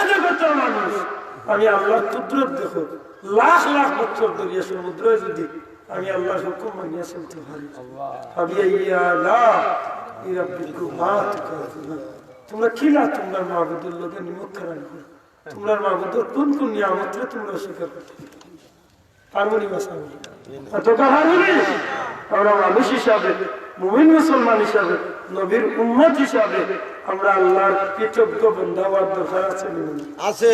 জগতের মানুষ, আমি আল্লাহর কুদরত দেখো, লাখ লাখ বছর ধরিয়া সমুদ্র যদি আমি আল্লাহর হুকুম মানিয়া চলতে পারি, তোমরা কি না তোমরা মাহবুদুর লোকের নিমক খারাপ করো, তোমরা মাহবুদুর কোন কোন নিয়ামতরে তোমরা অস্বীকার করতে পারবনি? আমরা মানুষ হিসাবে, মুমিন মুসলমান হিসাবে, নবীর উম্মত হিসাবে আমরা আল্লাহর কৃতজ্ঞ বান্দা হওয়ার দরকার আছে আছে,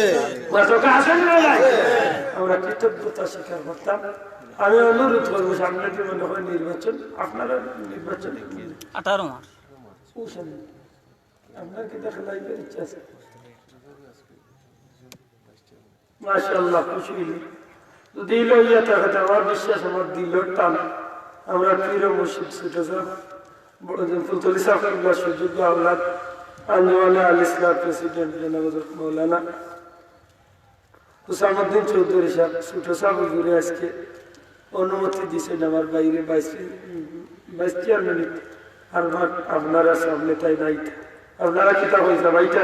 আমরা কৃতজ্ঞতা স্বীকার করতাম। আমি অনুরোধ করবো সামনে কি মনে হয় নির্বাচন, আপনারা নির্বাচন 18 মাস আপনার কি দেখা লাগবে? ইচ্ছা আছে? মাশাআল্লাহ, খুশি হইলি। দিল ইয়া থাকে আমার বিশ্বাস, আমার দিলের টান। আমরা পীর মুর্শিদ ছুটে যাব, বড়জন ফুলতলি সাফারুল্লাহ সুযোগ্য আওলাদ আঞ্জুমানে আল ইসলাম প্রেসিডেন্ট জনাব মৌলানা হুসামউদ্দিন চৌধুরী সাহেব ছোট সাহেব ঘুরে আজকে অনুমতি দিয়েছেন আমার বাইরে 22 চেয়ারম্যান। আর আপনারা সামনে তাই নাই, আপনারা কিতাব হয়েছে বাইটা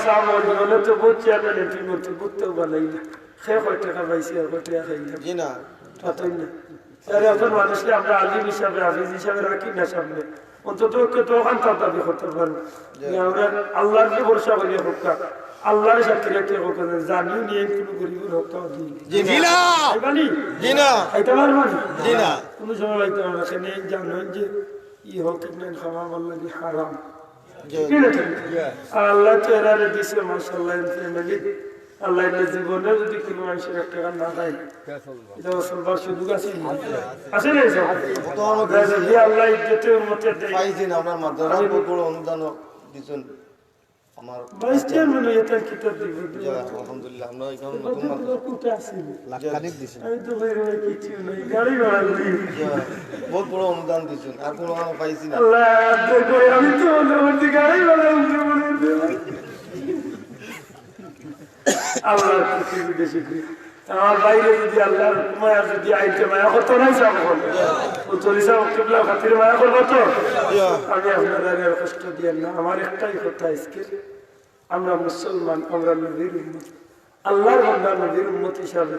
সামনে তো বহুত চেয়ারম্যান এমপি মন্ত্রী বুঝতেও বানাই না, সে কয় টাকা পাইছি আর কয় টাকা খাই না, পাতই না। এখন মানুষকে আমরা আলিম হিসাবে, হাফিজ হিসাবে রাখি না সামনে, অন্তত তো ওখান তার দাবি করতে পারবো। আমরা আল্লাহর যে ভরসা করি হোক, আল্লাহর সাক্ষী রাখতে হোক, জানিও নিয়ে কোনো গরিবের হত্যা কোনো সময় লাগতে আমরা সেখানে জানেন যে ই হোক খাওয়া বললে হারাম। আল্লাহ তো এরা দিছে মাশাআল্লাহ ফ্যামিলি, আল্লাহ জীবনে যদি কোনো মানুষের 1 টাকা না দেয় এটা চলবার সুযোগ আছে আছে না? যদি আল্লাহ ইজ্জতের মধ্যে দেয়, আমার মাদ্রাসা বড় অনুদান দিছেন, আমার 22 চেয়ারম্যান এটা কিতাব দিব আলহামদুলিল্লাহ। আমরা এখানে নতুন কোটা আছে লাখ খানিক দিছেন, আমি তো বাইরে কিছু নাই, গাড়ি ভাড়া দিই, বহুত বড় অনুদান দিছেন, আর কোনো আমি পাইছি না। আল্লাহ দেখো আমি তো ওই গাড়ি ভাড়া আল্লাহ বেশি আমার বাইরে যদি আল্লাহর মায়া যদি আইতে মায়া করতো নাই সাহেব খাতির মায়া করবো তো আমি আপনাদের কষ্ট দিয়ে না। আমার একটাই কথা, আজকে আমরা মুসলমান, আমরা নবীর উম্মত, আল্লাহর বান্দা নবীর উম্মত হিসাবে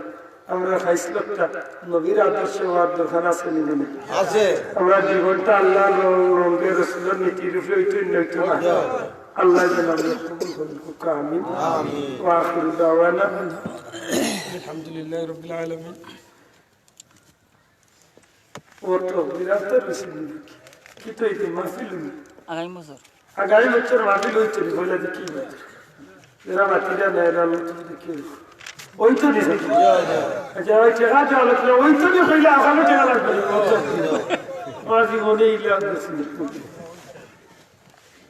আমরা ফাইসলটা নবীর আদর্শ হওয়ার দরকার আছে নিবেন আছে। আমরা জীবনটা আল্লাহর রঙের রসুলের নীতির উপরে হইতে নইতে না। আল্লাহ যেন আমরা কবুল করেন। আমিন ওয়া আখিরু দাওয়ানা আলহামদুলিল্লাহি রাব্বিল আলামিন। ওতো বিরাতে রসুল কি তো এই মাহফিল আগামী বছর মাহফিল হইতে বলে দেখি এরা মাটিরা নেয়রা লোক দেখি ওই তো দিছে আচ্ছা ওই টাকা দেওয়া লাগলে ওই তো দিয়ে কইলে আগামী টাকা লাগবে আমার জীবনে ইলা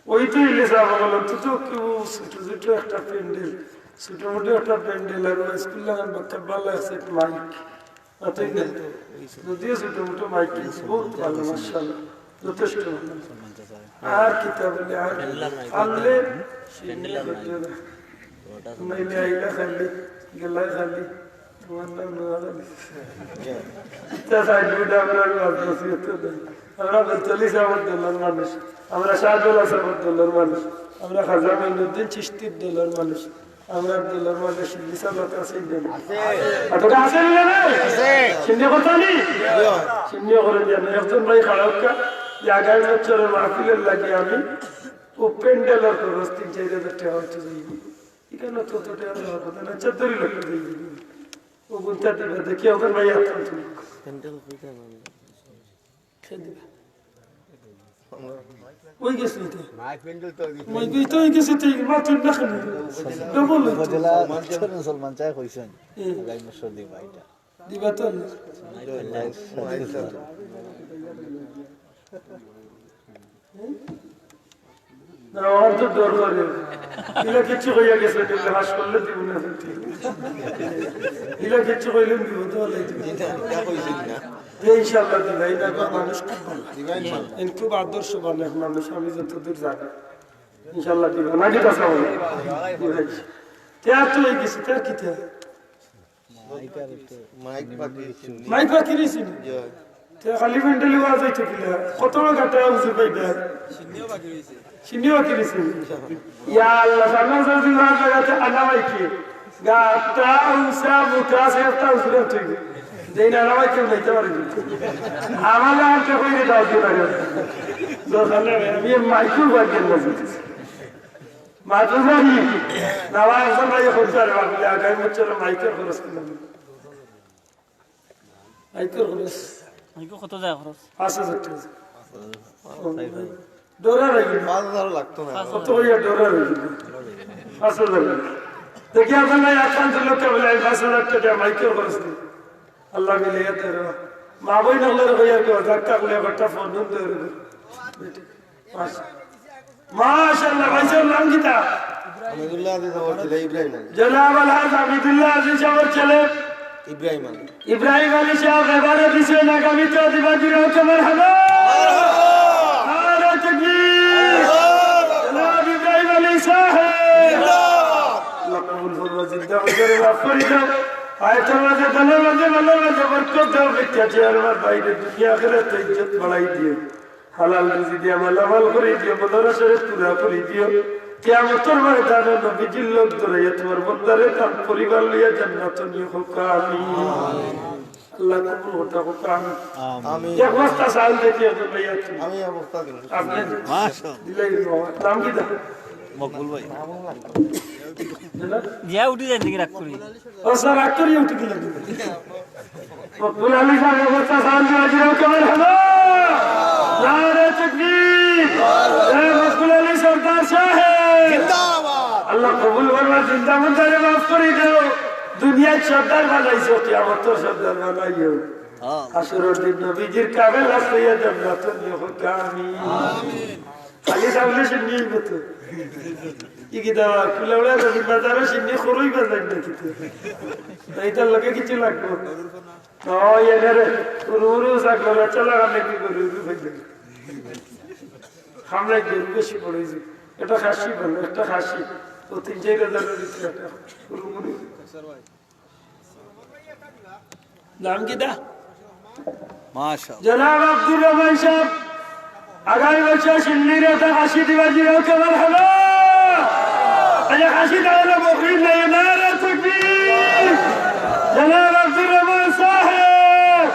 ওই তো ইলে যাব বলো তো কেউ ছোট ছোট একটা প্যান্ডেল, ছোট মোটো একটা প্যান্ডেল আর স্কুল লাগান বাচ্চা ভালো আছে মাইক অতই না যদিও ছোট মোটো মাইক বহুত ভালো মাশাআল্লাহ যথেষ্ট ভালো। আর কিতাব বলে আর আল্লে নাইলে আইলা খালি গেলাই খালি ওয়াল্লাহ নওয়ালি তাসাইদুদা আমরা নসিহত দেই। আমরা বলতলি সাবদুল্লাহর মানুষ, আমরা শাহদুল্লাহ সাবদুল্লাহর মানুষ, আমরা খাজা মাইনুদ্দিন চিশতির দলের মানুষ, আমরা দলের মানুষ বিশালত আছে আছে আতটা আছে না আছে সিন্ধে কথা নেই সিন্ধে করে জানেন একজন ভাই খারাপকা আগামী বছরের মাহফিলের লাগে আমি ও প্যান্ডেলের খরচ 3-4 টাকা হচ্ছে যাইব এখানে তত টাকা দেওয়ার কথা না 4 লক্ষ দিয়ে ও গুনতে দিবে দেখি ওখানে ভাই প্যান্ডেল ওই গেছে এটা মই কই তো গেছে ঠিক মাত্র দেখেন ডবল উপজেলা মুসলমান চাই কইছেন আগামী বছর দিবা এটা দিবা তো না আর তো ডর করে ইলা কিছু হইয়া গেছে দিলে হাস করলে দিব না ইলা কিছু হইলে দিব তো এটা কইছেন না ইনশাআল্লাহ দিবা এটা মানুষ খুব ভালো দিবা খুব আদর্শ মানুষ মানুষ আমি যতদূর জানি ইনশাআল্লাহ দিবা নাকি কথা বলে তো হয়ে গেছে তার কি মাইক বাকি রয়েছে খালি মেন্টালি ওয়াজ হইতে গেলে কত গাটা বুঝে পাইবে সিনিও বাকি রয়েছে ইয়া আল্লাহ সামনে যদি ওয়াজ লাগাতে আনা মাইকে গাটা উসা মুটা সেটা উসরে ঠিক যেই না নামাই কেউ যাইতে পারে আমার আনতে কইরে দাও দিয়ে পারে দোকানে আমি মাইকুল বাকি বলতেছি মাতুজারি নামাজ সময় খরচার বাকি আগামী বছর মাইকের খরচ করলাম মাইকের খরচ মাইকো কত যায় খরচ 5000 টাকা ডোরা রাখি 5000 লাগতো না কত হইয়া ডোরা রাখি 5000 দেখি আপনারা একান্ত লোককে বলে 5000 টাকা মাইকের খরচ দিই আল্লাহ মিলিয়ে তেরো মা বই নগলের হইয়া কেউ ধাক্কা করলে একটা ফোন ধরতে মাশাআল্লাহ ভাইজান নাম কিতা আমিদুল্লাহ আজিজ আমার ছেলে ইব্রাহিম জনাব আলহাজ আমিদুল্লাহ আজিজ আমার ছেলে ইব্রাহিম ইব্রাহিম আলী সাহেব এবারে দিছেন আগামীতে দিবাজির হুকুমের হবে নারে তাকবীর জনাব ইব্রাহিম আলী সাহেব আল্লাহ কবুল ফরমা জিন্দা করে মাফ করে দাও আয়াতের মাঝে দলের মাঝে ভালো মাঝে বরকত দাও বিখ্যাত আমার বাইরে দুনিয়া আখিরাত ইজ্জত বাড়াই দিও হালাল রুজি দিয়ে মালামাল করে দিও মদরসারে পুরা করে দিও কিয়ামতের ময়দানে নবীজির লোক ধরে তোমার বন্দারে তার পরিবার লইয়া জান্নাত নিয়ে হোক আমিন আল্লাহ কবুল করতে হোক আমিন এক বস্তা চাল দেখি তো লইয়া তুমি আমি অবস্থা দিন আপনি মাশাআল্লাহ দিলাই নাম কি দা মকবুল ভাই জিয়া উঠি যায় নাকি রাগ করি ও স্যার আক্তরি উঠে গেল মকবুল আলী সাহেব বস্তা চাল দিয়ে জিরো কেমন হলো নারে তাকবীর এ মকবুল আলী সরদার সাহেব জিন্দাবাদ আল্লাহ কবুল করবা চিন্তা মন্দারে মাফ করে দাও দুনিয়ার সর্দার বানাইছো কিয়ামত সর্দার বানাইও আসরের দিন নবীজির কাবেল আসিয়া জান্নাত নিয়ে হোক আমিন খালি সামনে শুনিয়ে মতো কি দাও কুলাউড়া নবী বাজারে শুনিয়ে খরই বাজাই না কিতে এইটার লগে কিছু লাগবে ও এনে পুরো সাকলা চলা গানে কি করি আমরা গরু বেশি পড়েছি এটা খাসি ভালো একটা খাসি তো 3-4 নাম কি দা মাশাআল্লাহ জনাব আব্দুর রহমান সাহেব আগামী বছর সিন্নির একটা খাসি দিবা জিরো কেমন হলো আচ্ছা খাসি তাহলে বকরি নেই নারে তাকবীর জনাব আব্দুর রহমান সাহেব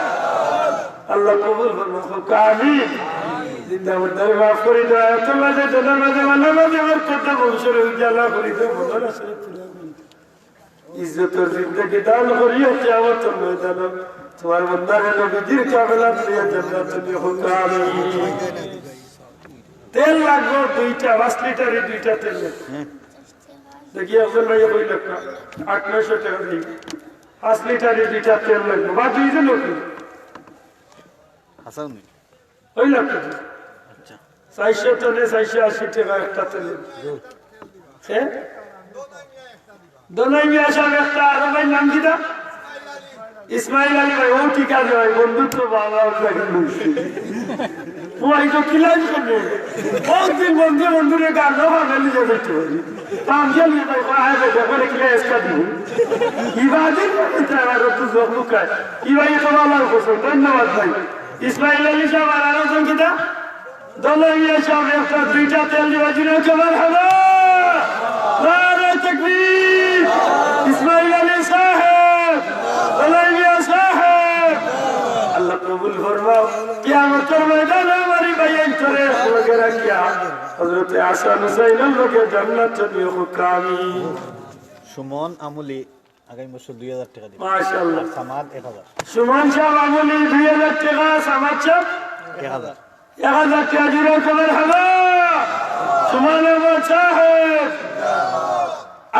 আল্লাহ কবুল করুন আমিন জিন্দা মন্দারে মাফ করে দাও এত মাঝে দলের মাঝে মাঝে মাঝে আমার কথা বংশের উজালা করে দাও বলার আসলে পুরা করে ইজ্জতের জিন্দগি দান করিও কিয়ামতের ময়দানে তোমার বন্দারে নবীজির কাবেলা দিয়ে জান্নাত নিয়ে হোক আমিন তেল লাগবে 2টা 5 লিটারের 2টা তেল দেখি আফজল ভাই কই লাগবে 800 টাকা দিই 5 লিটারের 2টা তেল লাগবে বা 2 জন লোক হাসান ওই লাগবে 400 টনে 480 টাকা একটা তেল হ্যাঁ দোনাই মিয়া সাহেব একটা আর ভাই নাম কি দা ইসমাইল আলী ভাই ও ঠিক আছে ভাই বন্ধুত্ব বাবা ওই তো কিলাজ করবে বহুত দিন বন্ধুরে গান না ফেলি যাবে একটু তাম গেলি ভাই আয় ভাই দেখলে কিলা এসকা দিব ইবাদিন তারা তো জমুকায় ইবাই তো আল্লাহর কসম ধন্যবাদ ভাই ইসমাইল আলী সাহেব আর আলোচনা কিটা দলাইয়া সাহেব একটা 2টা তেল দিবা জিরো কেমন হবে নারে তাকবীর ইসমাইল আলী সাহেব দলাইয়া সাহেব আল্লাহ কবুল ফরমাও কিয়ামতের ময়দানে আমারি ভাইয়ের চলে লগে রাখিয়া হযরত হাসান হুসাইনের লগে জান্নাত নিয়ে হোক আমিন সুমন আমলি আগামী বছর 2000 টাকা দিবেন মাশাআল্লাহ সামাদ 1000 সুমন সাহেব আমলি 2000 টাকা সামাদ সাহেব 1000 1000 টাকা জুড়ে কবর হাবা সুমান আহমদ সাহেব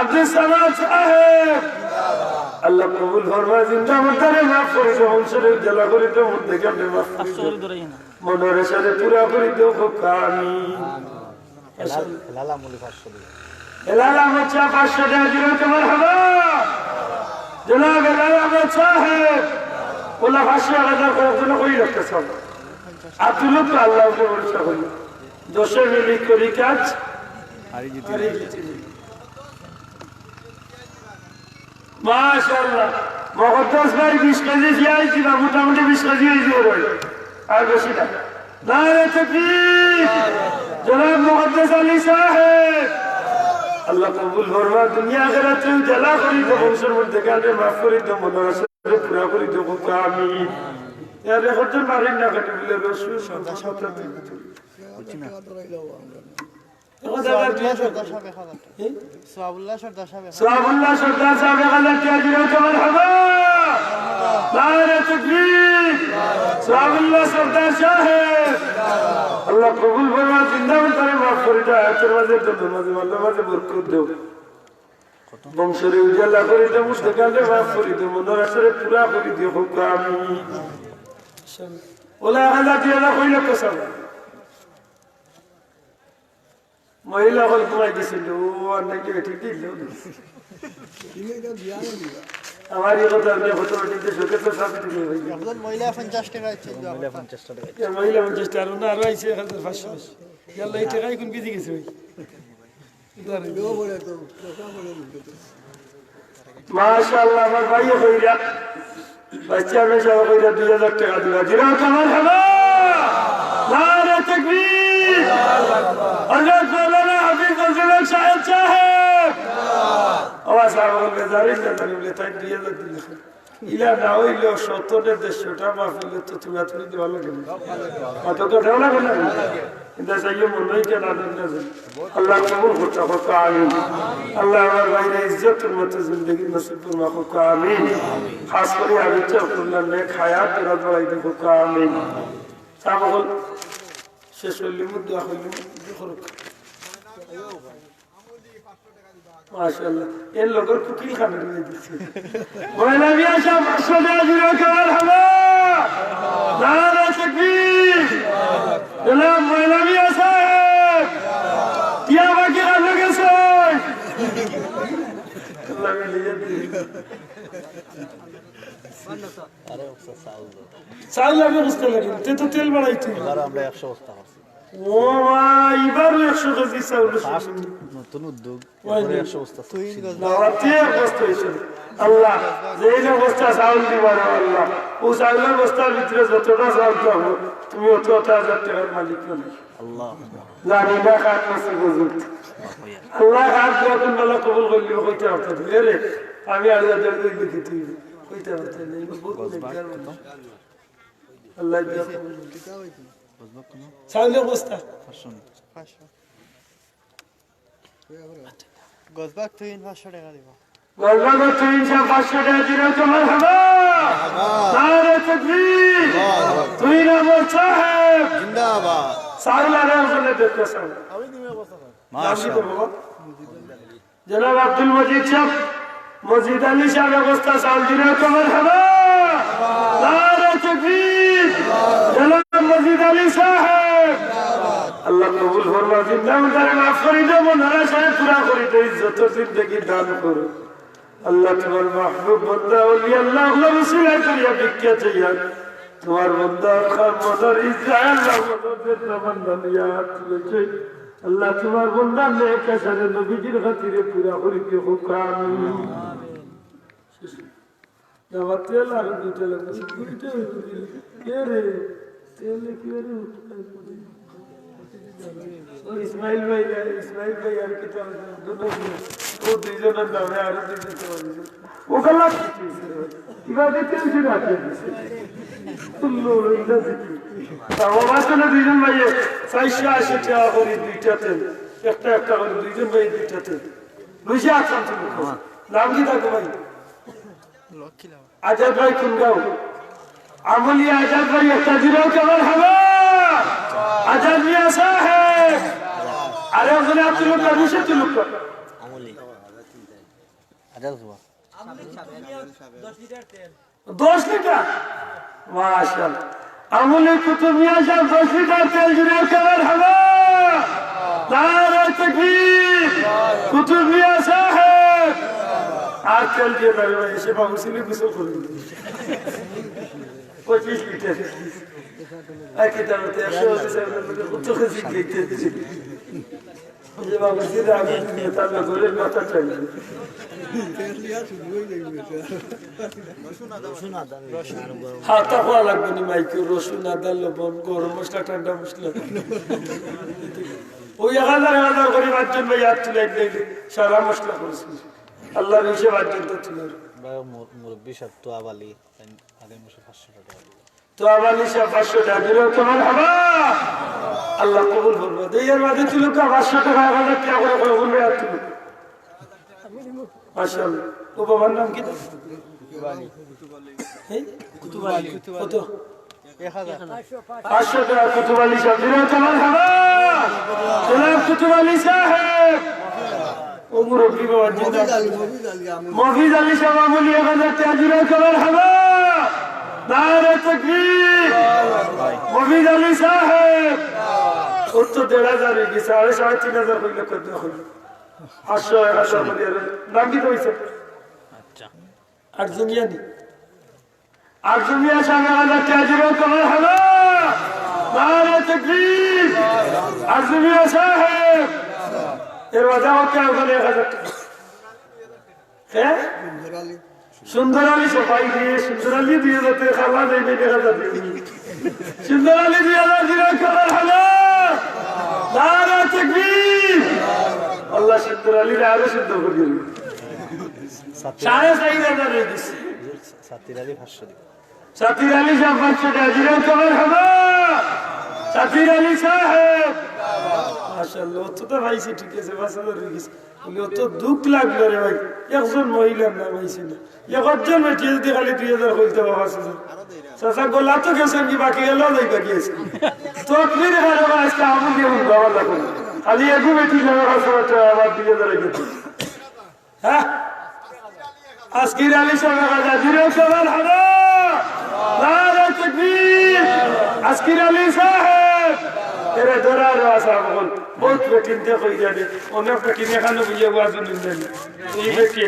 আব্দুল সামাদ সাহেব আল্লাহ কবুল ফরমা জিন্দা মর্দারে মাফ করে দাও অংশরে জেলা করে দাও মধ্যে কেমনে মাফ করে দাও ধরাই না মনের সাথে পুরা করে দাও খোকা আমিন লালা মুলি 500 দিন হেলাল আহমদ শাহ 500 টাকা জুড়ে কবর হাবা জনাব হেলাল আহমদ সাহেব ওলা 500,000 করে জন্য কই রাখতে সব আতুলত আল্লাহকে ভরসা করি দোষে মিলি করি কাজ হারি জিতি মাশাআল্লাহ মুকদ্দাস ভাই 20 কেজি দিয়েছি না মোটামুটি 20 কেজি হয়েছে ওই আর বেশি না নারে তাকবীর জনাব মুকদ্দাস আলী সাহেব আল্লাহ কবুল ফরমা দুনিয়া আখিরাতে জালা করি তো বংশের মধ্যে কাটে মাফ করি তো মনোরসে পুরা করি তো আমিন এর রেকর্ডের মারিন না কাটে বলে রসুল সদা সোয়াবুল্লাহ সর্দার সাহেব সোয়াবুল্লাহ সর্দার সাহেব গালে তাজির কবর হাবা নারে তাকবীর সোয়াবুল্লাহ সর্দার সাহেব আল্লাহ কবুল ফরমা জিন্দাবাদ করে মাফ করে দাও আজকের মাঝে তো মাঝে আল্লাহ মাঝে বরকত দাও বংশের উজালা করে দাও মুস্তাকালে মাফ করে দাও মনের আসরে পুরা করে দিও খোকা আমিন ওলা আল্লাহ দিয়া কইল কসম মহিলা হল ঘুমাই দিছিল আর নাকি ঠিক দিল আমার এই কথা আপনি ফটোটিতে শোকে তো সব ঠিক হয়ে গেল একজন মহিলা 50 টাকা আছে মহিলা 50 টাকা এই মহিলা 50 টাকা না আর আইছে 1500 ইয়াল্লা এই টাকাই কোন বিজি গেছে ভাই মাশাআল্লাহ আমার ভাই কইরা বাচ্চা মে সব কইরা 2000 টাকা দিলা জিরা কামাল হাবা নারে তাকবীর আল্লাহ মাওলানা হাফিজ ফজলুল সাহেব সাহেব আওয়াজ আওয়াজ জারি জারি বলে তাই 2000 দিলে ইলা না হইলো 70 দেশটা মাহফিলে তো তুমি আতরি দেওয়া লাগে না কত তো দেওয়া লাগে না কিন্তু সেই মনেই কেন না আল্লাহ কবুল করতে হোক আমিন আল্লাহ আমার ভাইরে ইজ্জতের মতো জিন্দেগি নসিব ফরমা হোক আমিন খাস করে আমি তো কুল্লান নে হায়াত রাত বাড়াইতে হোক আমিন সাবল শেষ হইল দোয়া হইল করুক মাশাআল্লাহ এর লগর কুকিল খাবে দিচ্ছে ময়লা মিয়া সাহেব 500 টাকা জুড়ে কবর হাবা নারে তাকবীর জনাব ময়লা মিয়া সাহেব টিয়া বাকি রাখে গেছে আল্লাহ মিলিয়ে দিন আরে ওসা সাউল চাল লাগে বুঝতে লাগে তে তো তেল বাড়াইতে এবার আমরা 100 বস্তা করছি ও ভাই এবার 100 কেজি চাউল নতুন উদ্যোগ পরে 100 বস্তা নাওয়াতে অবস্থা হয়েছে আল্লাহ যেই অবস্থা চাউল দিবার আল্লাহ ও চাউলের বস্তার ভিতরে যতটা চাউল পাবো তুমি অতটা 1000 টাকার মালিক নই আল্লাহ জানি না কাজ আছে বুঝুক আল্লাহ কাজ যখন বলা কবুল করলি কইতে পারতো রে আমি আল্লাহ জলদি লিখি তুই কইতে পারতো না বহুত নেককার আল্লাহ দিয়া চাউলের বস্তা গজবাক তুই 500 টাকা দিব গলবাগ 500 টাকা দিলে তোমার হবে নারে তাকবীর তুই না সাহেব জিন্দাবাদ চাউল আর ওখানে দেখতে চাও আমি দিমে বস্তা মাশাআল্লাহ জনাব আব্দুল মজিদ সাহেব মজিদ আলী সাহেব অবস্থা চাউল দিলে তোমার হবে নারে তাকবীর জনাব মজিদ আলী সাহেব আল্লাহ কবুল ফরমা জিন্দাবাদ মাফ করে দাও মনারা সাহেব পুরা করে দাও ইজ্জত জিন্দেগি দান করো আল্লাহ তোমার মাহবুব বান্দা ওলি আল্লাহ রসুল করিয়া ভিক্ষা চাইয়া তোমার বান্দা খান মদর ইসরায়েল মদর তমন্না ইয়াত তুলেছে আল্লাহ তোমার বান্দা নেক আশারে নবীজির খাতিরে পুরা করে দিও হুকাম দাওয়াত তেল আর দুটো লাগছে দুটো কে রে তেল কি রে ইসমাইল ভাই আর কি তো ও দুইজনের নামে আরো দুইজন ও গলা ইবাদত কেমন রাখে তুল্লো এটা দেখি তাও আসলে দুইজন ভাই 480 টাকা করে দুইটাতে একটা করে দুইজন ভাই দুইটাতে বুঝে আছেন তুমি নাম কি থাকো ভাই আজাদ ভাই কোন গাঁও আমলি আজাদ ভাই একটা জিরো কেমন হবে আজাদ মিয়া সাহেব আরে ওখানে তুলুক না রুশে তুলুক আমলি আজাদ হুয়া 10 লিটার মাশাআল্লাহ আমলে কুতুব মিয়া সাহেব 10 লিটার তেল জুড়ে করার হবে নারে তাকবীর কুতুব মিয়া সাহেব আর তেল দিয়ে দাঁড়ে এসে বাবু সিলে গোসল করে 25 লিটার আজকে দাঁড়াতে 100 কত খুশি দেখতে যে বাবু সিলে আগে দিয়ে তার ঘরের মাথা চাই হ্যাঁ তা হওয়া লাগবে না মাইকে রসুন আদা লবণ গরম মশলা ঠান্ডা মশলা ওই 1000 করে বাচ্চন ভাই হাত তুলে সারা মশলা করেছিল আল্লাহর হিসেবে বাচ্চন তো তুলে মুরব্বী সব তো আবালি আগামী মাসে 500 টাকা তো আবালি সব 500 টাকা দিল তোমার হাবা আল্লাহ কবুল করবে দেয়ের মাঝে তুলো 500 টাকা 1000 টাকা করে বলবে আর তুলো মাশাআল্লাহ ও বাবার নাম কি কুতুবালি কত 500 টাকা কুতুবালি সাহেব দিল তোমার হাবা জনাব কুতুবালি সাহেব ও মুরব্বী বাবা জিন্দা মফিজ আলী সাহেব আমলি 1000 টাকা দিল তোমার হাবা নারে তাকবীর মফিজ আলী সাহেব ও তো 1000 হয়ে গেছে 3500 হইলে কত হইল 800 করে নাম কি হইছে আচ্ছা আরজুমিয়া সাহেব 1000 টাকা দিল তোমার হাবা নারে তাকবীর আরজুমিয়া সাহেব এর ওয়াদা হচ্ছে ওখানে 1000 টাকা হ্যাঁ সুন্দর আলী সবাই দিয়ে সুন্দর আলী দিয়ে যাতে খাওয়া দেয় না দেখা যাবে সুন্দর আলী 2000 দিন খাবার হলো নারে তাকবীর আল্লাহ সুন্দর আলী আরো সুন্দর করে দিল 4,500 হয়ে গেছে সাতির আলী 500 দিন সাতির আলী সাহেব 500 টাকা দিন খাবার হলো সাতির আলী সাহেব মাশাআল্লাহ তো তো ভাইছি ঠিক আছে 5000 হয়ে গেছে বলে তো দুঃখ লাগলো রে ভাই একজন মহিলার নাম হইছে না একজন মেয়ে যদি খালি 2000 কইতে বাবা চাচা গোলা তো গেছেন কি বাকি গেল যাইবা গিয়েছে তো ফির এবারে আজকে আমল দিয়ে বাবা লাগলো খালি একটু বেটি যাবে হাসপাতাল আবার 2000 গেছে হ্যাঁ আজকে আলী সাহেব কাজা দিরে সবার হলো নারে তাকবীর আজকে আলী সাহেব এরা ধরার আশা বল বহুত বেটিন দেখো জানে অনেক বেটিন এখানে বুঝে বাজু নিলেন এই বেটি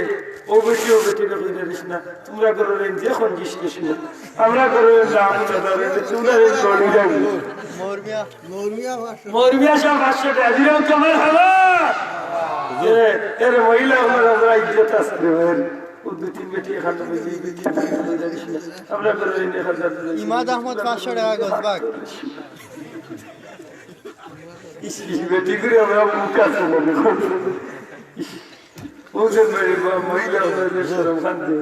ও বেটি কই জানিস না তোমরা করো রেন যখন জিজ্ঞেস না আমরা করো রাম দাদা তোমরা রেন চলি যাবে মরমিয়া সব 500 টাকা দিও কেমন হলো এর মহিলা আমরা ইজ্জত আছে রে ও দুই তিন বেটি এখানে বুঝে বেটি কই জানিস না আমরা করো রেন ইমাদ আহমদ 500 টাকা গজবাগ বেটি করে আমরা মুখ আছে ওদের মহিলা শরম খান্তি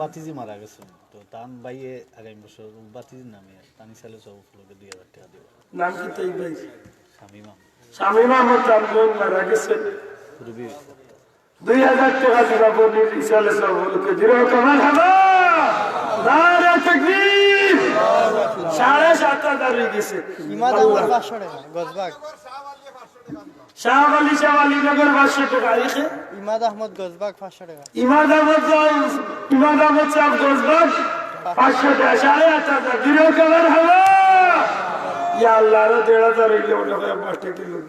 বাতিজি মারা গেছে তো তান ভাইয়ে আগামী বছর বাতিজির নামে তানি সালে সব উপলক্ষে 2000 টাকা দিব নাম কি তাই ভাই শামিমা আহমদ চান্দন মারা গেছে রুবি 2000 টাকা দিবা বলি ইসালে সব উপলক্ষে দিল কেমন হবে নারে তাকবীর 7,500 হয়ে গেছে ইমাদ আহমদ 500 টাকা গজবাগ শাহ আলী নগর 500 টাকা লিখে ইমাদ আহমদ গজবাগ 500 টাকা ইমাদ আহমদ সাহেব গজবাগ 500 টাকা 8,500 দিল কেমন হবে ইয়া আল্লাহ রে 1,500 হইলে ওটা 5 টাকা লোক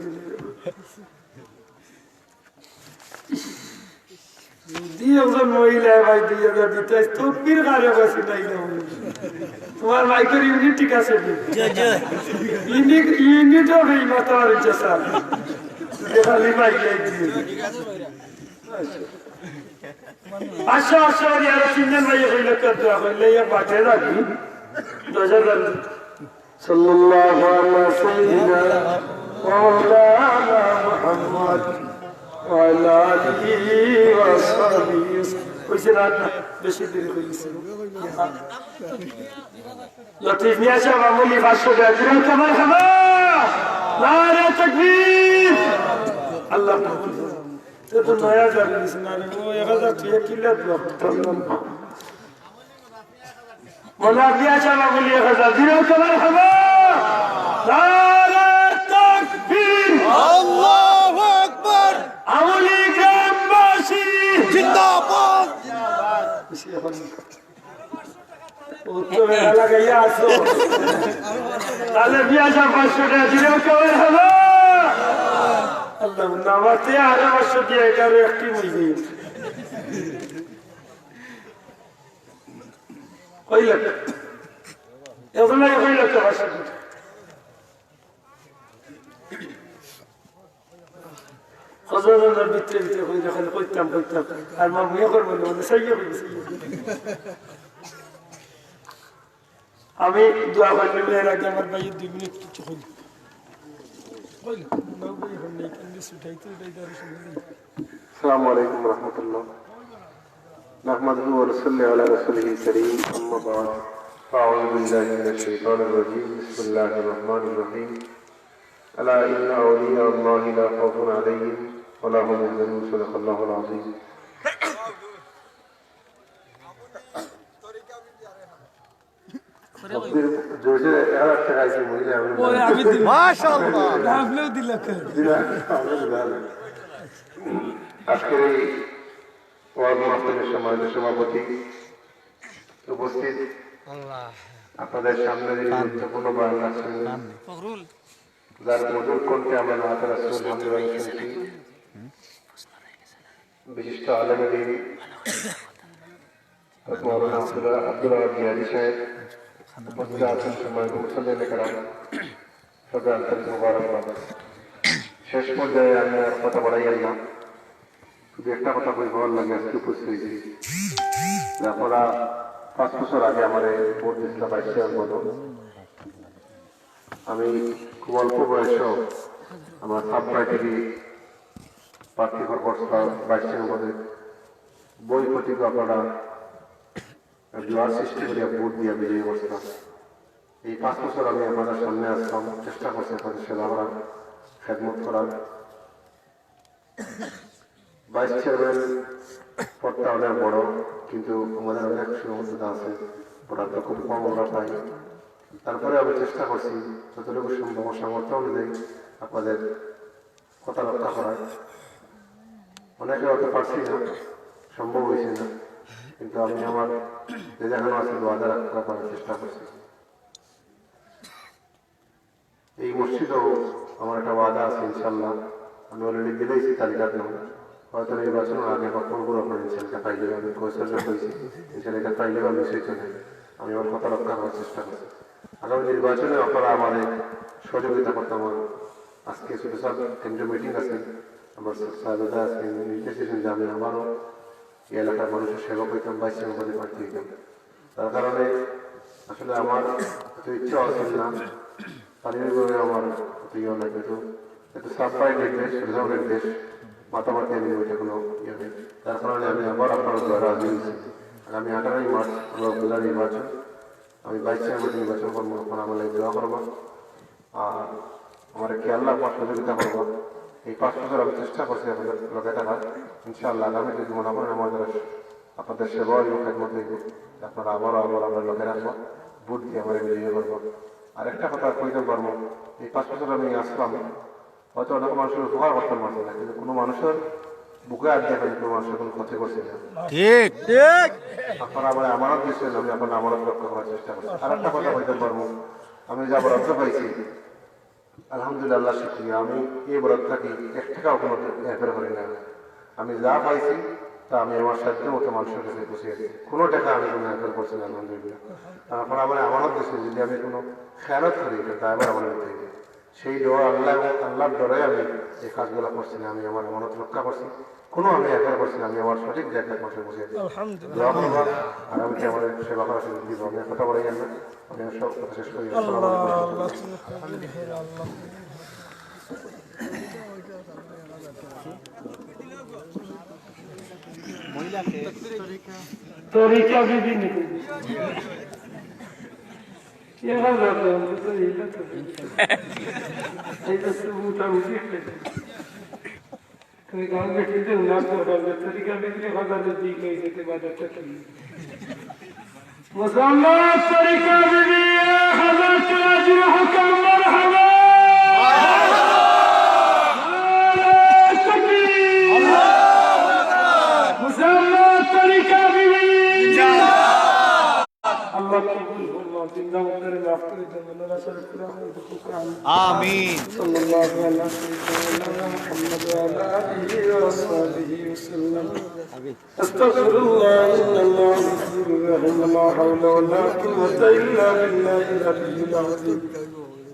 দিয়ে একজন মহিলা ভাই 2000 দিতে তকবীর গারে বসে নাই না তোমার মাইকের ইউনিট ঠিক আছে ইউনিট হবে মাতার ইচ্ছা খালি মাইক আচ্ছা আর 3 ভাই হইলে কত হইলে বাটে রাখি 10,000 সাল্লাল্লাহু আলাইহি সাইয়্যিদিনা মাওলানা মুহাম্মদ ওয়ালা আলিহি ওয়া সাহবিহি কইছে না বেশি দেরি হইছে লতিফ মিয়া সাহেব আমলি 500 টাকা দিলেন কেমন হবে নারে তাকবীর আল্লাহ কবুল করুন তো নয়া জারি দিছেন আর ও 1000 টাকা কিল্লাত মনে বিয়া চাবা বলি 1000 দিলেও তোমার হবে নারে তাকবীর আল্লাহু আকবার আমলি গ্রামবাসী জিন্দাবাদ উত্তরে লাগাইয়া আসো তাহলে বিয়া চা 500 টাকা দিলেও তোমার হবে আল্লাহ নামাতে আরো 500 দিয়ে কারো একটি বুঝি কই লাখ এগুলো কই লাখ 500 হজরের ভিতরে ভিতরে কই যখন কইতাম আর মা মুয়ে করবো না সাইয়ে কইবে আমি দোয়া করলে মেয়ের আগে আমার ভাই 2 মিনিট কিছু কই السلام عليكم ورحمة الله نحمده ونصلي على رسوله الكريم أما بعد أعوذ بالله من الشيطان الرجيم بسم الله الرحمن الرحيم ألا إن أولياء الله لا خوف عليهم ولا هم يحزنون صدق الله العظيم জোরে আর একটা গাইছে মহিলা আমি মাশাআল্লাহ আপনিও দিলা আজকের এই ওয়াজ মাহফিলের সম্মানিত সভাপতি উপস্থিত আপনাদের সামনে যে গুরুত্বপূর্ণ বয়ান রাখছেন ফখরুল যার মধুর কণ্ঠে আমরা নাত রাসূল হামদুলিল্লাহ শুনছি বিশিষ্ট আলেম দিন মৌলানা আব্দুল্লাহ বিহারী সাহেব উপস্থিত আছেন সম্মানিত মুসল্লিয়ানে কেরাম সবাই আন্তরিক মোবারকবাদ। শেষ পর্যায়ে আমি আর কথা বাড়াইয়ার না, শুধু একটা কথা বই ভালো লাগে আজকে উপস্থিত হয়েছি। আপনারা 5 বছর আগে আমার ভোট দিয়েছিলাম 22 মতো। আমি খুব অল্প বয়সেও আমার সাবপ্রাই থেকে প্রার্থী হওয়ার পর 22 মধ্যে বই প্রতিকে আপনারা জোয়ার সৃষ্টি করিয়া ভোট দিয়ে বিজয়ী করছিলাম। এই 5 বছর আমি আপনাদের সামনে আসলাম, চেষ্টা করছি আপনাদের সেবা করার, খেদমত করার। ভাইস চেয়ারম্যান পদটা অনেক বড়, কিন্তু আমাদের অনেক সীমাবদ্ধতা আছে, পড়াটা খুব কম আমরা পাই। তারপরে আমি চেষ্টা করছি যতটুকু সম্ভব সামর্থ্য অনুযায়ী আপনাদের কথা রক্ষা করার। অনেকে হতে পারছি না, সম্ভব হয়েছে না, কিন্তু আমি আমার যে জায়গায় আছে ওয়াদা রক্ষা করার চেষ্টা করছি। এই মসজিদেও আমার একটা ওয়াদা আছে ইনশাল্লাহ, আমি অলরেডি দিলেইছি তালিকার নাম, হয়তো নির্বাচনের আগে বা পরপর আপনার ইনশাল্লাহ পাইলে আমি কৈশোর করেছি ইনশাল্লাহ পাইলে বা বিষয় চলে আমি আমার কথা রক্ষা করার চেষ্টা করছি। আগামী নির্বাচনে আপনারা আমাদের সহযোগিতা করতে আমার আজকে ছোটো সব কেন্দ্রীয় মিটিং আছে, আমার সাহেবরা আজকে নির্দেশ দিয়েছেন যে আমি আমারও এই এলাকার মানুষের সেবা করতাম, বাইশ পদে প্রার্থী হইতাম। তার কারণে আসলে আমার এত ইচ্ছা আছে না, পারিবারিকভাবে আমার প্রিয় না, কিন্তু একটু সাবপ্রাই নির্দেশ, রিজার্ভ নির্দেশ মাতামাতি আমি ওইটা কোনো ইয়ে নেই। তার কারণে আমি আবার আপনার দ্বারা রাজি হয়েছি। আগামী 18ই মার্চ আমরা উপজেলা নির্বাচন, আমি 22 মধ্যে নির্বাচন করবো, এখন আমার দোয়া করবো আর আমার খেয়াল্লা আমার সহযোগিতা করবো। এই 5 বছর আমি চেষ্টা করছি আপনাদের লোকে টাকা, ইনশাআল্লাহ আগামী যদি মনে করেন আমাদের আপনাদের সেবা এবং খেদমত হইব, আপনারা আবার আমরা লোকে রাখবো, ভোট দিয়ে আমার বিজয়ী করবো। আর একটা কথা কইতে পারবো, এই 5 বছর আমি আসলাম, হয়তো অনেক মানুষের উপকার করতে পারছি না, কিন্তু কোনো মানুষের বুকে আর দিয়ে কোনো মানুষের কোনো ক্ষতি করছি না। ঠিক ঠিক আপনারা আমার আমানত দিচ্ছেন, আমি আপনার আমানত রক্ষা করার চেষ্টা করছি। আর একটা কথা কইতে পারবো, আমি যা বরাদ্দ পাইছি আলহামদুলিল্লাহ শুকরিয়া, আমি এই বরাদ্দটাকে 1 টাকাও কোনো হেরফের করি না। আমি যা পাইছি তা আমি আমার সাধ্য মতো মানুষের কাছে পৌঁছেছি, কোনো টাকা আমি কোনো হেরফের করছি না আলহামদুলিল্লাহ। আপনারা আমার আমানত দিচ্ছেন, যদি আমি কোনো খেয়ালত করি এটা ড্রাইভার আমার থেকে সেই দোয়া আল্লাহর ডরে আমি এই কাজগুলো করছি না, আমি আমার আমানত রক্ষা করছি, কোনো আমি হেরফের করছি না, আমি আমার সঠিক জায়গায় মানুষের পৌঁছেছি। দোয়া করবো আগামীতে আমার সেবা করার সুযোগ দিব। আমি কথা বলে যান না, আমি সব কথা শেষ করি। আসসালামু আলাইকুম। মহিলাকে তরিকা বিভিন্ন মোটামুটি তুমি গান বেটিতে উন্নত হবে তরিকা বিক্রি হাজারের দিক হয়ে যেতে বাজারটা मुसलमान तरीका बीवी 1000 तराजी हुक्म मरहबा मुसलमान तरीका बीवी अल्लाह कबूल फरमा जिंदा उम्र माफ करे जन्नत शरीफ कुरान आमीन सल्लल्लाहु अलैहि वसल्लम मुहम्मद व अला आलिहि व अस्हाबिहि वसल्लम अस्तगफिरुल्लाह इन्नल्लाह गफूरुर रहीम ला हौला व ला कुव्वता इल्ला बिल्लाहिल अलिय्यिल अज़ीम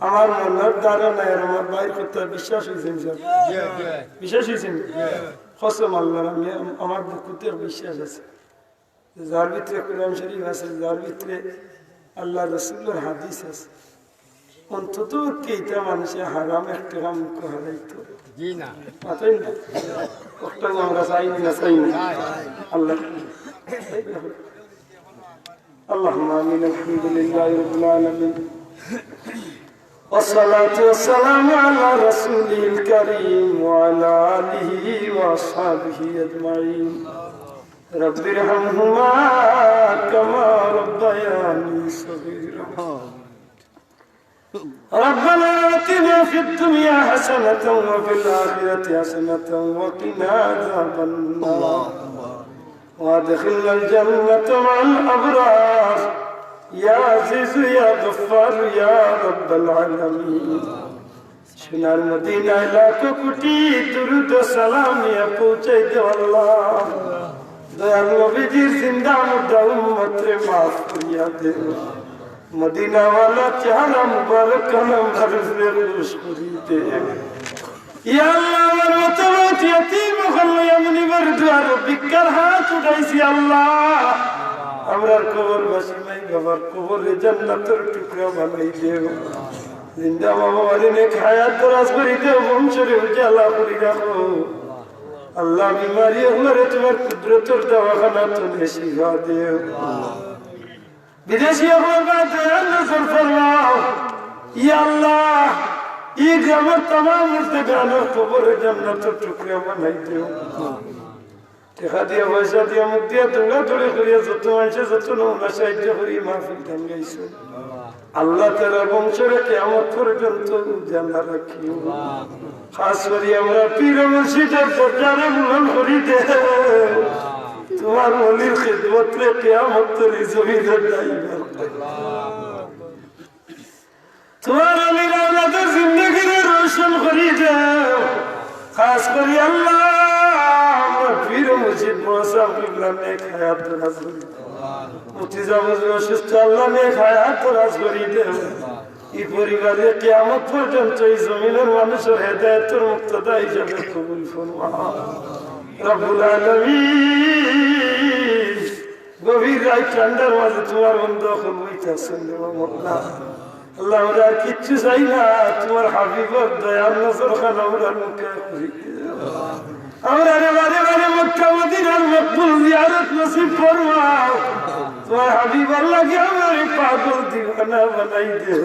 আমার মনের দ্বারা নাই আর আমার ভাই কথা বিশ্বাস হয়েছেন স্যার বিশ্বাস হয়েছেন কসম আল্লাহর আমি আমার বুকুতে বিশ্বাস আছে যার ভিতরে কোরআন শরীফ আছে যার ভিতরে আল্লাহ রাসূলের হাদিস আছে অন্তত কেইটা মানুষে হারাম একটা কাম হারাইতো জি না পাতাই না কষ্ট আমরা চাই না চাই না আল্লাহ اللهم آمين الحمد لله رب العالمين والصلاة والسلام على رسوله الكريم وعلى آله وأصحابه أجمعين رب ارحمهما كما ربياني صغيرا ربنا آتنا في الدنيا حسنة وفي الآخرة حسنة وقنا عذاب النار وادخلنا الجنة مع الأبرار يا عزيز يا غفار يا رب العالمين সোনার মদিনা লাখো কোটি দুরূদ সালাম নিয়ে পৌঁছাই দে আল্লাহ দয়াল নবীজির জিন্দা মুর্দা উম্মতরে মাফ করিয়া দে মদিনা ওয়ালা চেহারা মুবারক কালাম ভরসে খুশ করি দে ইয়া আল্লাহ আমার মতবত ইয়াতীম খাল্লায়া মুনিবার দুয়ার বিকার হাত উঠাইছি আল্লাহ আমরার কবর বাসিমাই বাবার কবরে জান্নাতের টুকরা বানাই দেও জিন্দা বাবারে নেক হায়াত দরাজ করি দেও বংশরে উজালা করি রাখো আল্লাহ বিমারি হলে তোমার কুদরতের দওয়াখানা তুমি শিফা দেও বিদেশি হওয়া দয়াল নজর ফরমাও ইয়া আল্লাহ এই গ্রামের तमाम মুর্তগানের কবরে জান্নাতের টুকরা বানাই দেও দেখা দিয়া পয়সা দিয়া মুখ দিয়া তোমরা ধরে করিয়া যত মানুষে যত নৌনা সাহায্য করি মাহফিল গান গাইছো আল্লাহ তাআলা বংশরে কিয়ামত পর্যন্ত জান্নাত রাখিও খাস করে আমরা পীর মুর্শিদের দরবারে মুলন করি দে তোমার ওলির খিদমত রে কিয়ামত তরি জমিদার দাইবার তোমার ওলির আওলাদের জিন্দেগি রে রোশন করি দে খাস করে আল্লাহ পীর মুর্শিদ মোসাফ কিবলা নেক হায়াত দরাজ করি মুতিজা বুজুর্গ সুস্থ আল্লাহ নেক হায়াত দরাজ করি দে এই পরিবারে কিয়ামত পর্যন্ত এই জমিনের মানুষের হেদায়েতের মুক্তদা হিসাবে কবুল ফরমা রব্বুল আলামিন গভীর রাত ঠান্ডার মাঝে তোমার বন্ধ হইতাছেন আল্লাহ আল্লাহ আমরা আর কিচ্ছু চাই না তোমার হাবিবর দয়ার নজর খান আমরা মুখে করি আমরা বারে বারে মক্কা মদিনার মকবুল জিয়ারত নসিব ফরমাও তোমার হাবিব আল্লাহ কে আমারে পাগল দিওয়ানা বানাই দে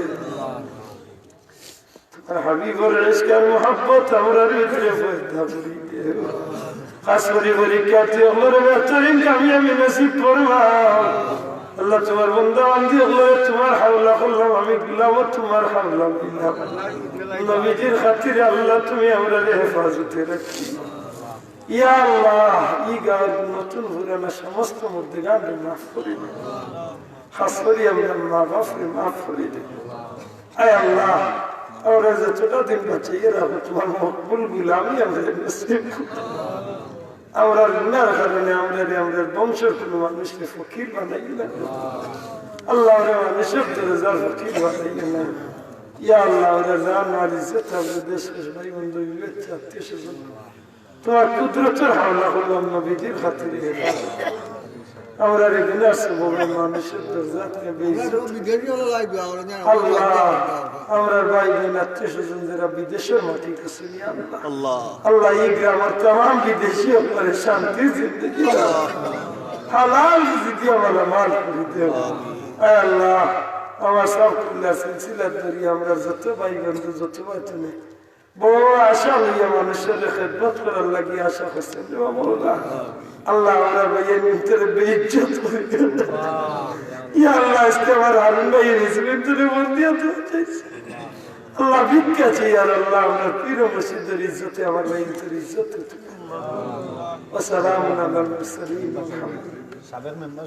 তোমার হাবিবর ইশক আর মোহাব্বত আমরা ভিতরে পয়দা করি দে খাস করে পরীক্ষার্থী আমরা বেহতরিন কামিয়াবি নসিব ফরমাও আল্লাহ তোমার বান্দা বান্দি আল্লাহ তোমার হাওলা করলাম আমি গুলাম তোমার হাওলা দিলাম নবীজির খাতিরে আল্লাহ তুমি আমরা হেফাজতে রাখি ইয়া আল্লাহ এই গান নতুন পুরানা সমস্ত মধ্যে গান মাফ করে দিন খাস করে আমরা মা বাপরে মাফ করে দিন আয় আল্লাহ আমরা যতটা দিন বাঁচে এরা তোমার মকবুল গুলামি আমাদের নসিব আমরা গুনার কারণে আমাদের বংশের কোনো মানুষকে ফকির বানাই না আল্লাহ মানুষের দরজার ফকির বানাই না ইয়া আল্লাহ আমাদের জান মাল ইজ্জত আমাদের দেশ ভাই বন্ধু বিবেক আত্মীয় স্বজন তোমার কুদরতের হাওলা করলাম নবীজির খাতিরে আমরা গুনার সবব মানুষের দরজাতে বেইজ্জত আল্লাহ আমরা ভাই বোন আত্মীয় স্বজন যারা বিদেশের মাটি কাছে আল্লাহ আল্লাহ এই গ্রামের तमाम বিদেশি করে শান্তি জিন্দেগি হালাল রিজিক ওয়ালা মাল করে দেও আয় আল্লাহ আমার সব কুল্লা সিলসিলা দরিয়া আমরা যত ভাই বন্ধু যত বাতনে বড় আশা লইয়া মানুষের খেদমত করার লাগি আশা করছেন আল্লাহ আমরা ভাইয়ের ভিতরে বেইজ্জত করে ইয়া আল্লাহ আজকে আমার হারুন ভাইয়ের হিসেবে তুলে বন্দিয়া তো চাইছে আল্লাহ ভিক্ষা চাই আর আল্লাহ আমরা পীর মসজিদের ইজ্জতে আমার ভাইয়ের ইজ্জতে আসসালামু আলাইকুম সাবেক মেম্বার